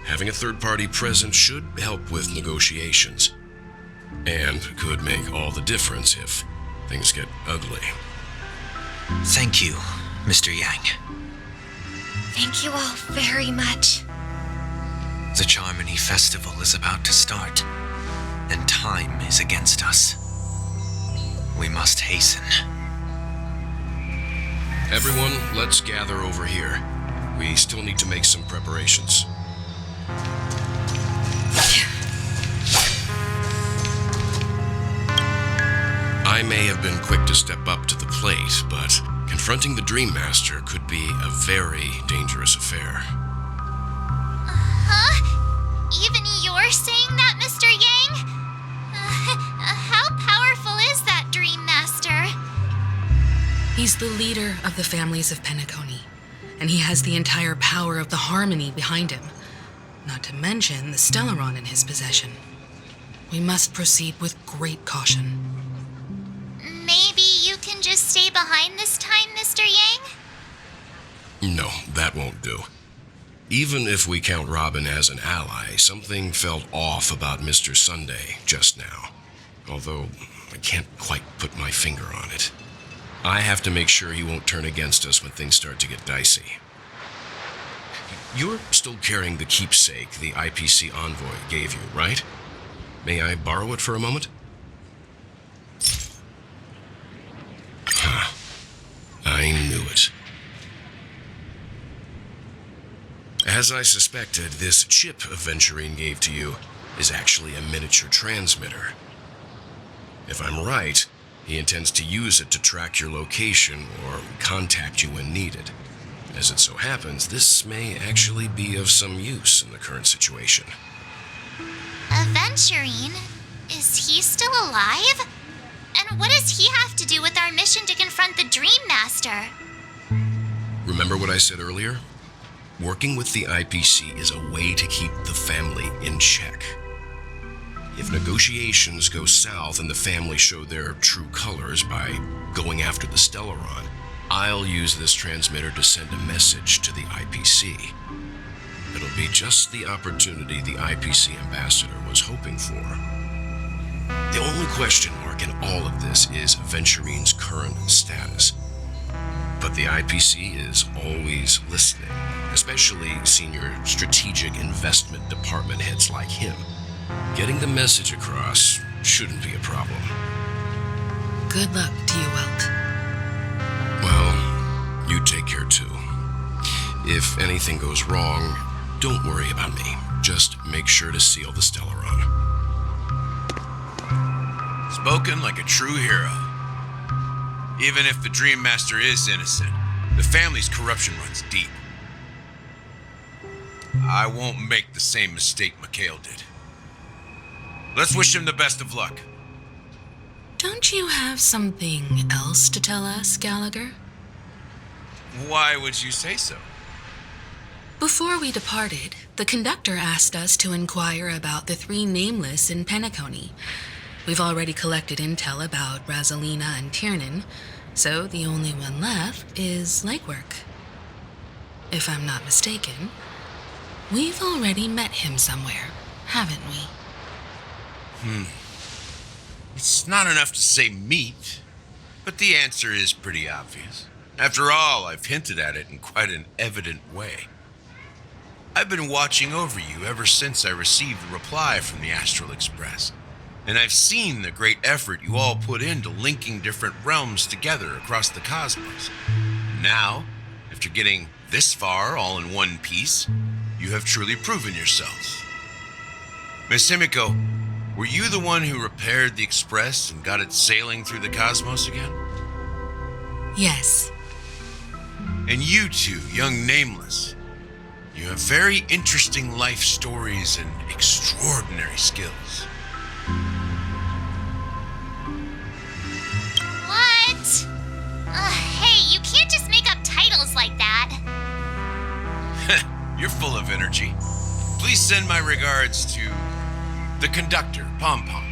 Having a third party present should help with negotiations, and could make all the difference if things get ugly. Thank you, Mr. Yang. Thank you all very much. The Charmony Festival is about to start, and time is against us. We must hasten. Everyone, let's gather over here. We still need to make some preparations. I may have been quick to step up to the plate, but confronting the Dream Master could be a very dangerous affair. Huh? Even you're saying that, Mr. Yang? How powerful is that Dream Master? He's the leader of the families of Penacony, and he has the entire power of the Harmony behind him, not to mention the Stellaron in his possession. We must proceed with great caution. Maybe you can just stay behind this time, Mr. Yang? No, that won't do. Even if we count Robin as an ally, something felt off about Mr. Sunday just now. Although, I can't quite put my finger on it. I have to make sure he won't turn against us when things start to get dicey. You're still carrying the keepsake the IPC envoy gave you, right? May I borrow it for a moment? I knew it. As I suspected, this chip Aventurine gave to you is actually a miniature transmitter. If I'm right, he intends to use it to track your location or contact you when needed. As it so happens, this may actually be of some use in the current situation. Aventurine? Is he still alive? And what does he have to do with our mission to confront the Dream Master? Remember what I said earlier? Working with the IPC is a way to keep the family in check. If negotiations go south and the family show their true colors by going after the Stellaron, I'll use this transmitter to send a message to the IPC. It'll be just the opportunity the IPC ambassador was hoping for. The only question mark in all of this is Aventurine's current status. But the IPC is always listening, especially senior strategic investment department heads like him. Getting the message across shouldn't be a problem. Good luck to you, Welt. Well, you take care too. If anything goes wrong, don't worry about me. Just make sure to seal the Stellaron. Spoken like a true hero. Even if the Dream Master is innocent, the family's corruption runs deep. I won't make the same mistake Mikhail did. Let's wish him the best of luck. Don't you have something else to tell us, Gallagher? Why would you say so? Before we departed, the conductor asked us to inquire about the three nameless in Penacony. We've already collected intel about Rosalina and Tiernan, so the only one left is Legwork. If I'm not mistaken, we've already met him somewhere, haven't we? It's not enough to say meet, but the answer is pretty obvious. After all, I've hinted at it in quite an evident way. I've been watching over you ever since I received the reply from the Astral Express, and I've seen the great effort you all put into linking different realms together across the cosmos. Now, after getting this far all in one piece, you have truly proven yourselves. Miss Himeko, were you the one who repaired the Express and got it sailing through the cosmos again? Yes. And you two, young Nameless, you have very interesting life stories and extraordinary skills. You're full of energy. Please send my regards to the conductor, Pom Pom.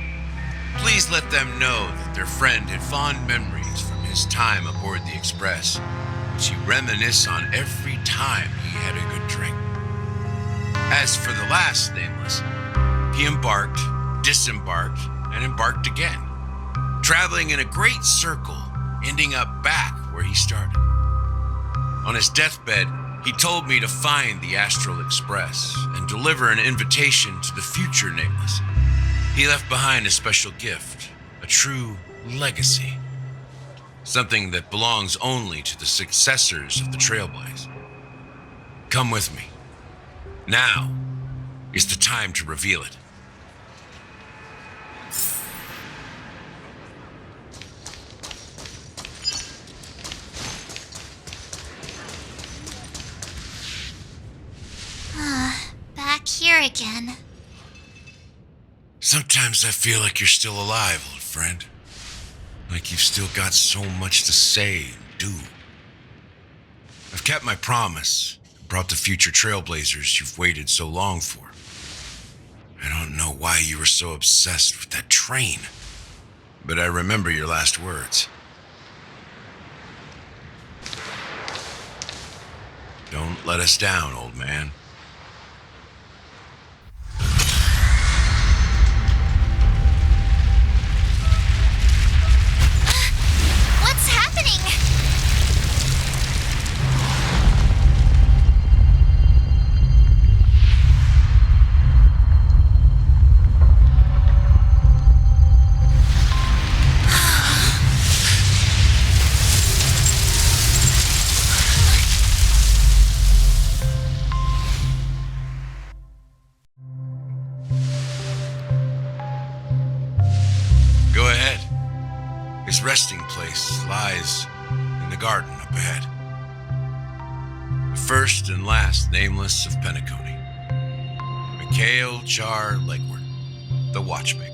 Please let them know that their friend had fond memories from his time aboard the Express, which he reminisce on every time he had a good drink. As for the last nameless, he embarked, disembarked, and embarked again, traveling in a great circle, ending up back where he started. On his deathbed, he told me to find the Astral Express and deliver an invitation to the future nameless. He left behind a special gift, a true legacy, something that belongs only to the successors of the Trailblaze. Come with me. Now is the time to reveal it. Back here again. Sometimes I feel like you're still alive, old friend. Like you've still got so much to say and do. I've kept my promise and brought the future trailblazers you've waited so long for. I don't know why you were so obsessed with that train, but I remember your last words. Don't let us down, old man. His resting place lies in the garden up ahead. The first and last nameless of Penacony. Mikhail Char Legward, the watchmaker.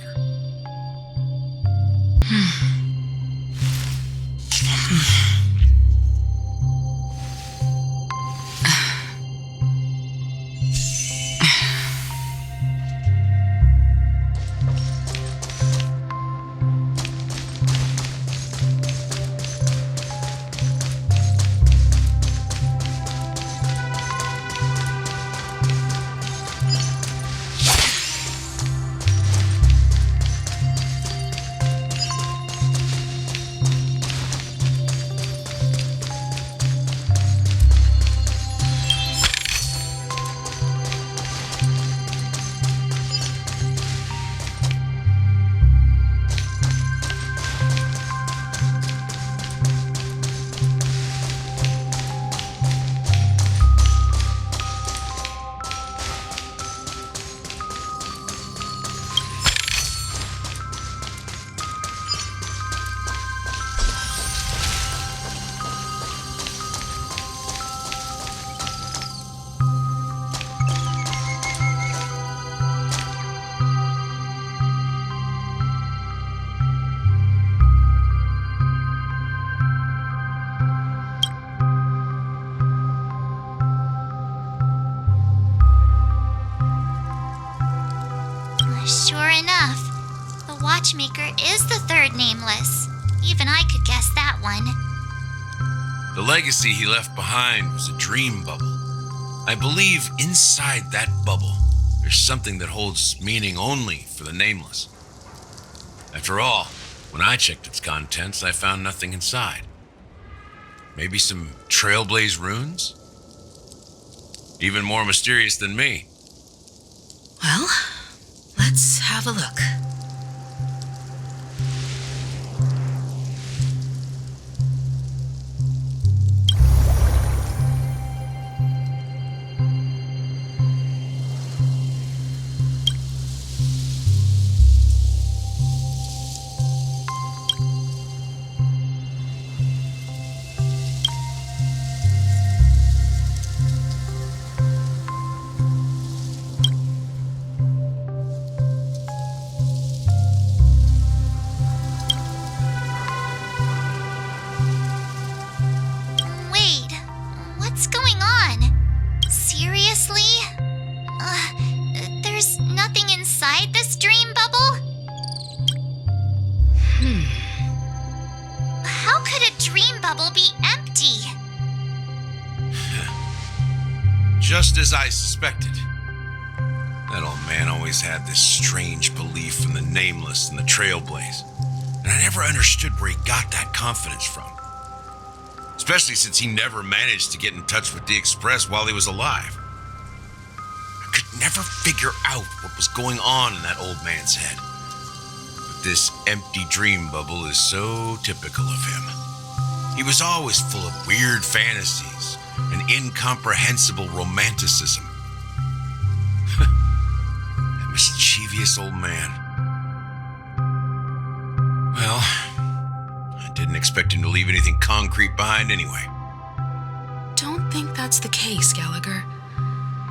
Sure enough, the watchmaker is the third nameless. Even I could guess that one. The legacy he left behind was a dream bubble. I believe inside that bubble, there's something that holds meaning only for the nameless. After all, when I checked its contents, I found nothing inside. Maybe some Trailblaze runes? Even more mysterious than me. Well, let's have a look. just as I suspected. That old man always had this strange belief in the nameless and the trailblaze, and I never understood where he got that confidence from. Especially since he never managed to get in touch with the Express while he was alive. I could never figure out what was going on in that old man's head. But this empty dream bubble is so typical of him. He was always full of weird fantasies and incomprehensible romanticism. That mischievous old man. Well, I didn't expect him to leave anything concrete behind anyway. Don't think that's the case, Gallagher.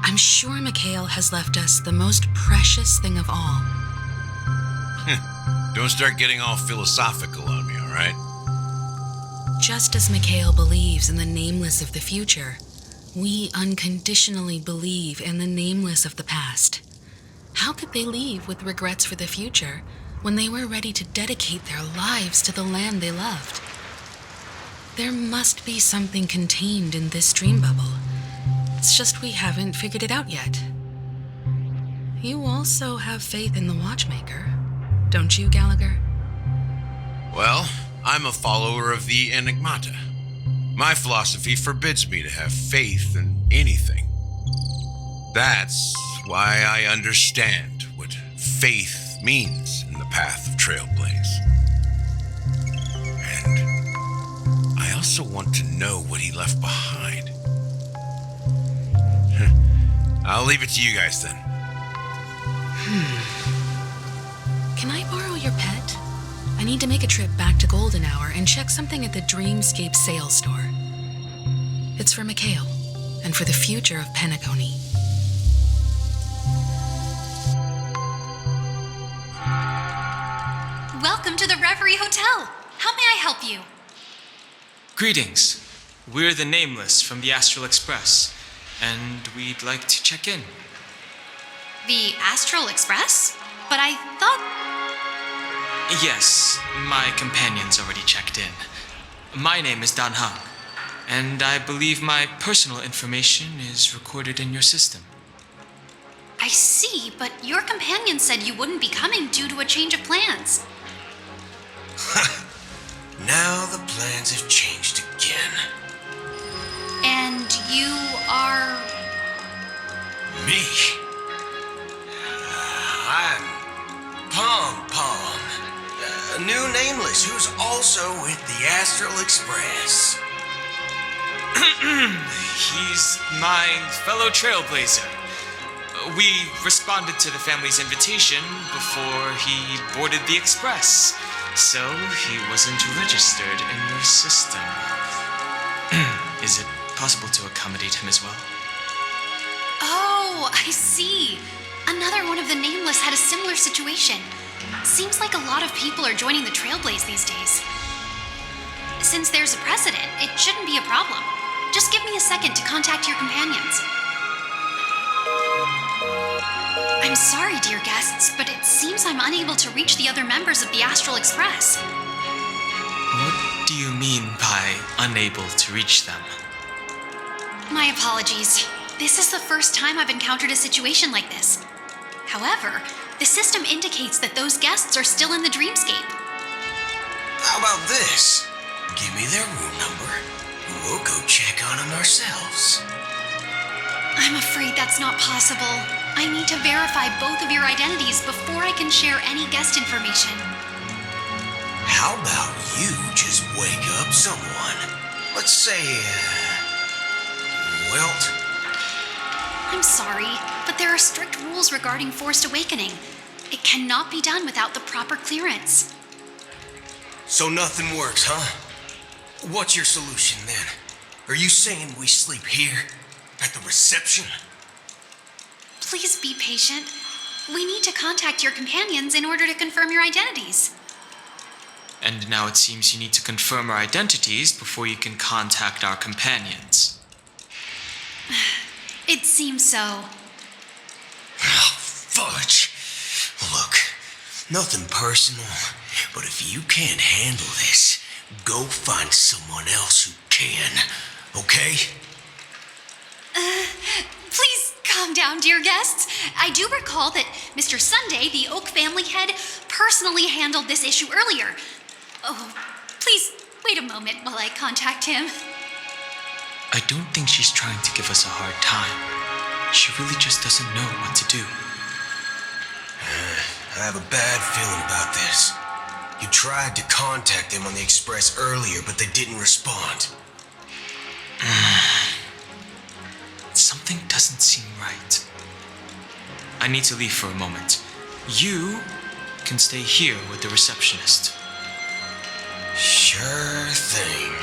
I'm sure Mikhail has left us the most precious thing of all. Don't start getting all philosophical on me, all right? Just as Mikhail believes in the nameless of the future, we unconditionally believe in the nameless of the past. How could they leave with regrets for the future when they were ready to dedicate their lives to the land they loved? There must be something contained in this dream bubble. It's just we haven't figured it out yet. You also have faith in the Watchmaker, don't you, Gallagher? Well, I'm a follower of the Enigmata. My philosophy forbids me to have faith in anything. That's why I understand what faith means in the path of Trailblaze. And I also want to know what he left behind. I'll leave it to you guys then. Can I borrow your pet? I need to make a trip back to Golden Hour and check something at the Dreamscape sales store. It's for Mikhail, and for the future of Penacony. Welcome to the Reverie Hotel. How may I help you? Greetings. We're the Nameless from the Astral Express, and we'd like to check in. The Astral Express? But I thought... Yes, my companion's already checked in. My name is danheng, and I believe my personal information is recorded in your system. I see, but your companion said you wouldn't be coming due to a change of plans. Now the plans have changed again. And you are... Me? I'm Pom Pom, a new nameless who's also with the Astral Express. He's my fellow trailblazer. We responded to the family's invitation before he boarded the express, so he wasn't registered in your system. Is it possible to accommodate him as well? Oh, I see. Another one of the Nameless had a similar situation. Seems like a lot of people are joining the Trailblaze these days. Since there's a precedent, it shouldn't be a problem. Just give me a second to contact your companions. I'm sorry, dear guests, but it seems I'm unable to reach the other members of the Astral Express. What do you mean by unable to reach them? My apologies. This is the first time I've encountered a situation like this. However, the system indicates that those guests are still in the dreamscape. How about this? Give me their room number, and we'll go check on them ourselves. I'm afraid that's not possible. I need to verify both of your identities before I can share any guest information. How about you just wake up someone? Let's say, Welt? I'm sorry, but there are strict rules regarding forced awakening. It cannot be done without the proper clearance. So nothing works, huh? What's your solution then? Are you saying we sleep here? At the reception? Please be patient. We need to contact your companions in order to confirm your identities. And now it seems you need to confirm our identities before you can contact our companions. It seems so. Oh, fudge. Look, nothing personal, but if you can't handle this, go find someone else who can, okay? Calm down, dear guests. I do recall that Mr. Sunday, the Oak family head, personally handled this issue earlier. Oh, please wait a moment while I contact him. I don't think she's trying to give us a hard time. She really just doesn't know what to do. I have a bad feeling about this. You tried to contact them on the express earlier, but they didn't respond. Something doesn't seem right. I need to leave for a moment. You can stay here with the receptionist. Sure thing.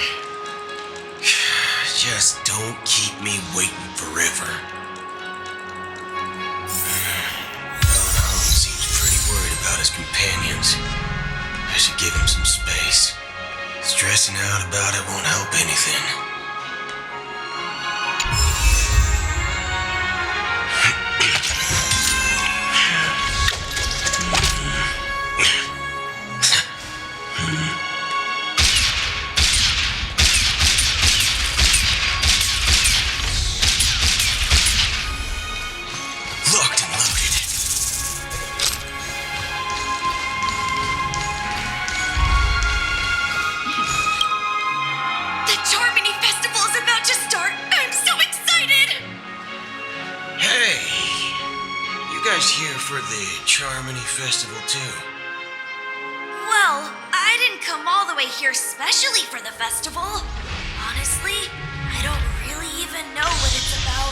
Just don't keep me waiting forever. Danheng seems pretty worried about his companions. I should give him some space. Stressing out about it won't help anything. Locked and loaded. The Charmony Festival is about to start. I'm so excited! Hey, you guys here for the Charmony Festival too? Well, I didn't come all the way here specially for the festival. Honestly, I don't really even know what it's about.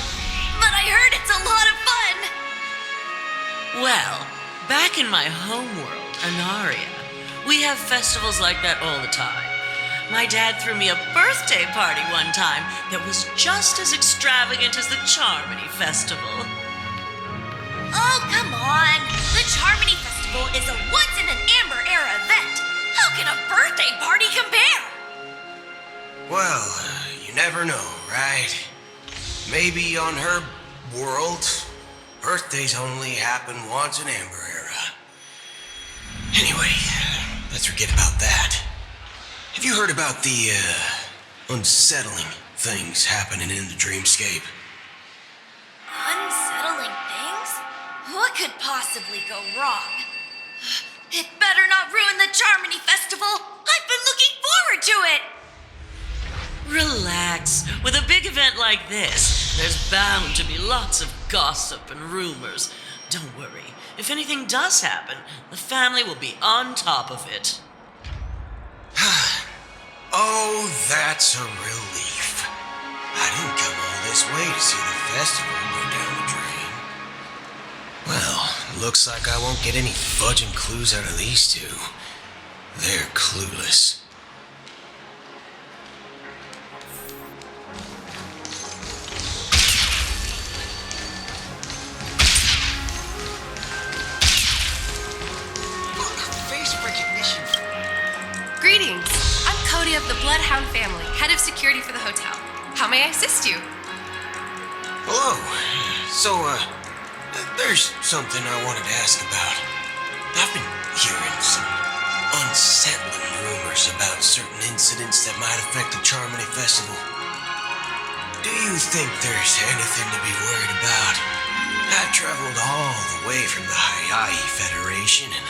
But I heard it's a lot of fun! Well, back in my homeworld, Anaria, we have festivals like that all the time. My dad threw me a birthday party one time that was just as extravagant as the Charmony Festival. Oh, come on! The Charmony Festival is a once-in-an-amber era event! How can a birthday party compare? Well, you never know, right? Maybe on her world, birthdays only happen once in Amber Era. Anyway, let's forget about that. Have you heard about the, unsettling things happening in the dreamscape? Unsettling things? What could possibly go wrong? It better not ruin the Charmony Festival! I've been looking forward to it! Relax. With a big event like this, there's bound to be lots of gossip and rumors. Don't worry. If anything does happen, the family will be on top of it. Oh, that's a relief. I didn't come all this way to see the festival go down the drain. Well, looks like I won't get any fudging clues out of these two. They're clueless. Face recognition. Greetings. I'm Cody of the Bloodhound family, head of security for the hotel. How may I assist you? Hello. So, there's something I wanted to ask about. I've been hearing some unsettling rumors about certain incidents that might affect the Charmony Festival. Do you think there's anything to be worried about? I've traveled all the way from the Haiz Federation, and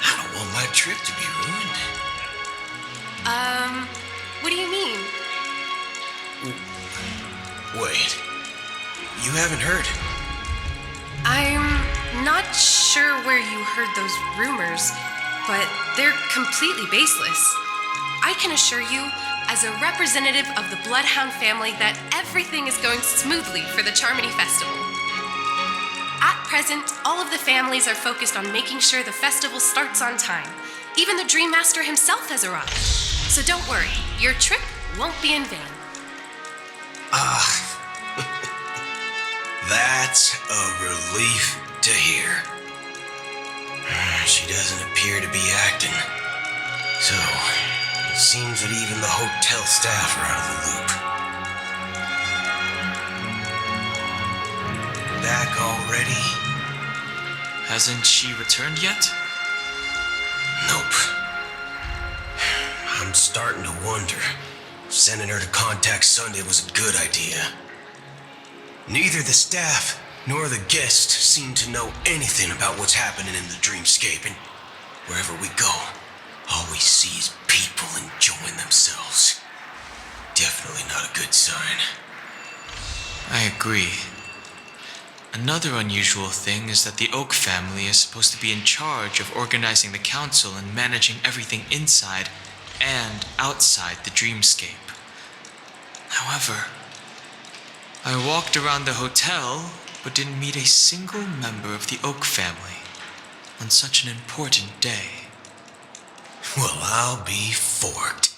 I don't want my trip to be ruined. What do you mean? Wait. You haven't heard? I'm not sure where you heard those rumors, but they're completely baseless. I can assure you, as a representative of the Bloodhound family, that everything is going smoothly for the Charmony Festival. At present, all of the families are focused on making sure the festival starts on time. Even the Dream Master himself has arrived. So don't worry, your trip won't be in vain. That's a relief to hear. She doesn't appear to be acting. So, it seems that even the hotel staff are out of the loop. Back already? Hasn't she returned yet? Nope. I'm starting to wonder if sending her to contact Sunday was a good idea. Neither the staff nor the guests seem to know anything about what's happening in the dreamscape, and wherever we go, all we see is people enjoying themselves. Definitely not a good sign. I agree. Another unusual thing is that the Oak family is supposed to be in charge of organizing the council and managing everything inside and outside the dreamscape. However, I walked around the hotel but didn't meet a single member of the Oak family on such an important day. Well, I'll be forked.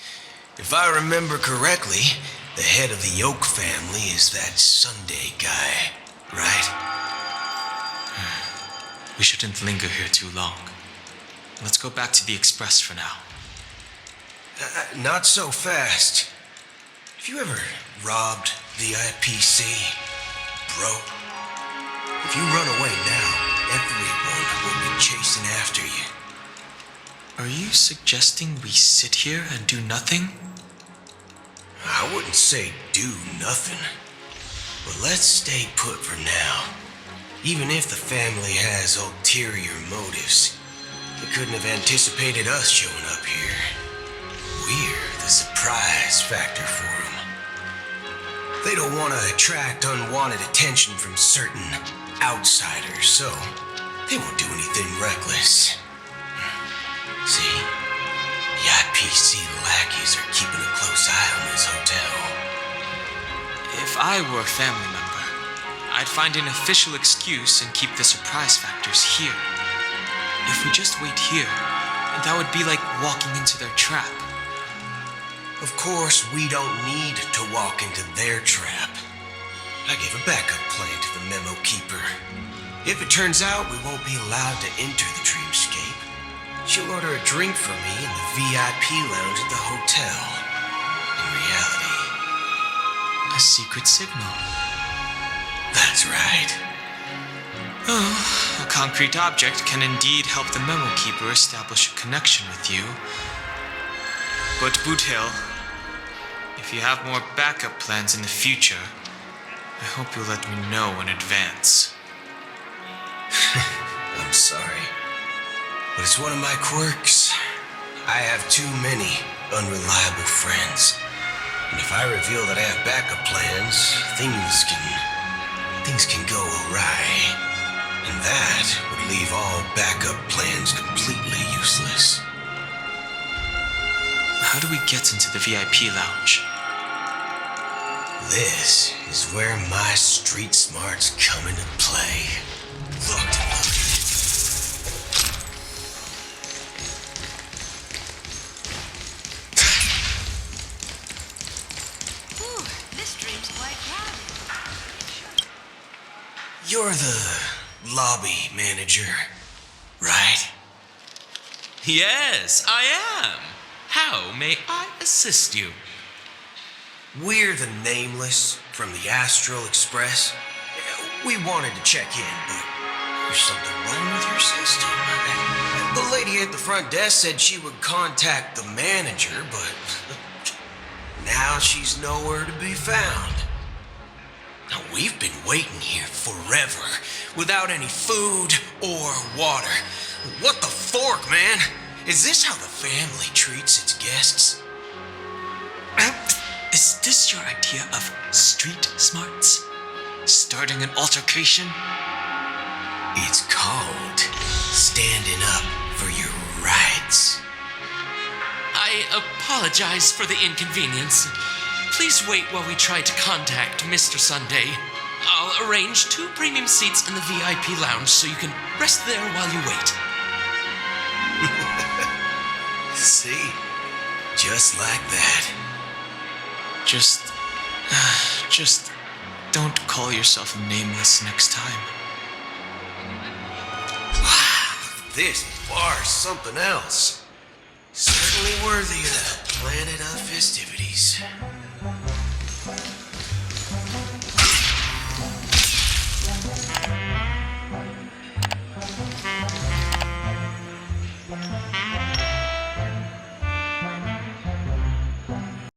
If I remember correctly, the head of the Oak family is that Sunday guy, right? We shouldn't linger here too long. Let's go back to the Express for now. Not so fast. Have you ever robbed the IPC, bro? If you run away now, everyone will be chasing after you. Are you suggesting we sit here and do nothing? I wouldn't say do nothing. But let's stay put for now. Even if the family has ulterior motives, they couldn't have anticipated us showing up here. We're the surprise factor for them. They don't want to attract unwanted attention from certain outsiders, so they won't do anything reckless. See, the IPC lackeys are keeping a close eye on this hotel. If I were a family member, I'd find an official excuse and keep the surprise factors here. If we just wait here, that would be like walking into their trap. Of course, we don't need to walk into their trap. I gave a backup plan to the memo keeper. If it turns out we won't be allowed to enter the dreamscape, she'll order a drink for me in the VIP lounge at the hotel. In reality, a secret signal. That's right. Oh, a concrete object can indeed help the memo keeper establish a connection with you. But Boothill, if you have more backup plans in the future, I hope you'll let me know in advance. I'm sorry, but it's one of my quirks. I have too many unreliable friends. And if I reveal that I have backup plans, things can go awry. And that would leave all backup plans completely useless. How do we get into the VIP lounge? This is where my street smarts come into play. Look. Ooh, this dream's quite crowded. You're the lobby manager, right? Yes, I am. How may I assist you? We're the Nameless from the Astral Express. We wanted to check in, but there's something wrong with your system. The lady at the front desk said she would contact the manager, but now she's nowhere to be found. Now, we've been waiting here forever, without any food or water. What the fork, man? Is this how the family treats its guests? Is this your idea of street smarts? Starting an altercation? It's called standing up for your rights. I apologize for the inconvenience. Please wait while we try to contact Mr. Sunday. I'll arrange 2 premium seats in the VIP lounge so you can rest there while you wait. See? Just like that. Just don't call yourself Nameless next time. Wow, this bar's something else.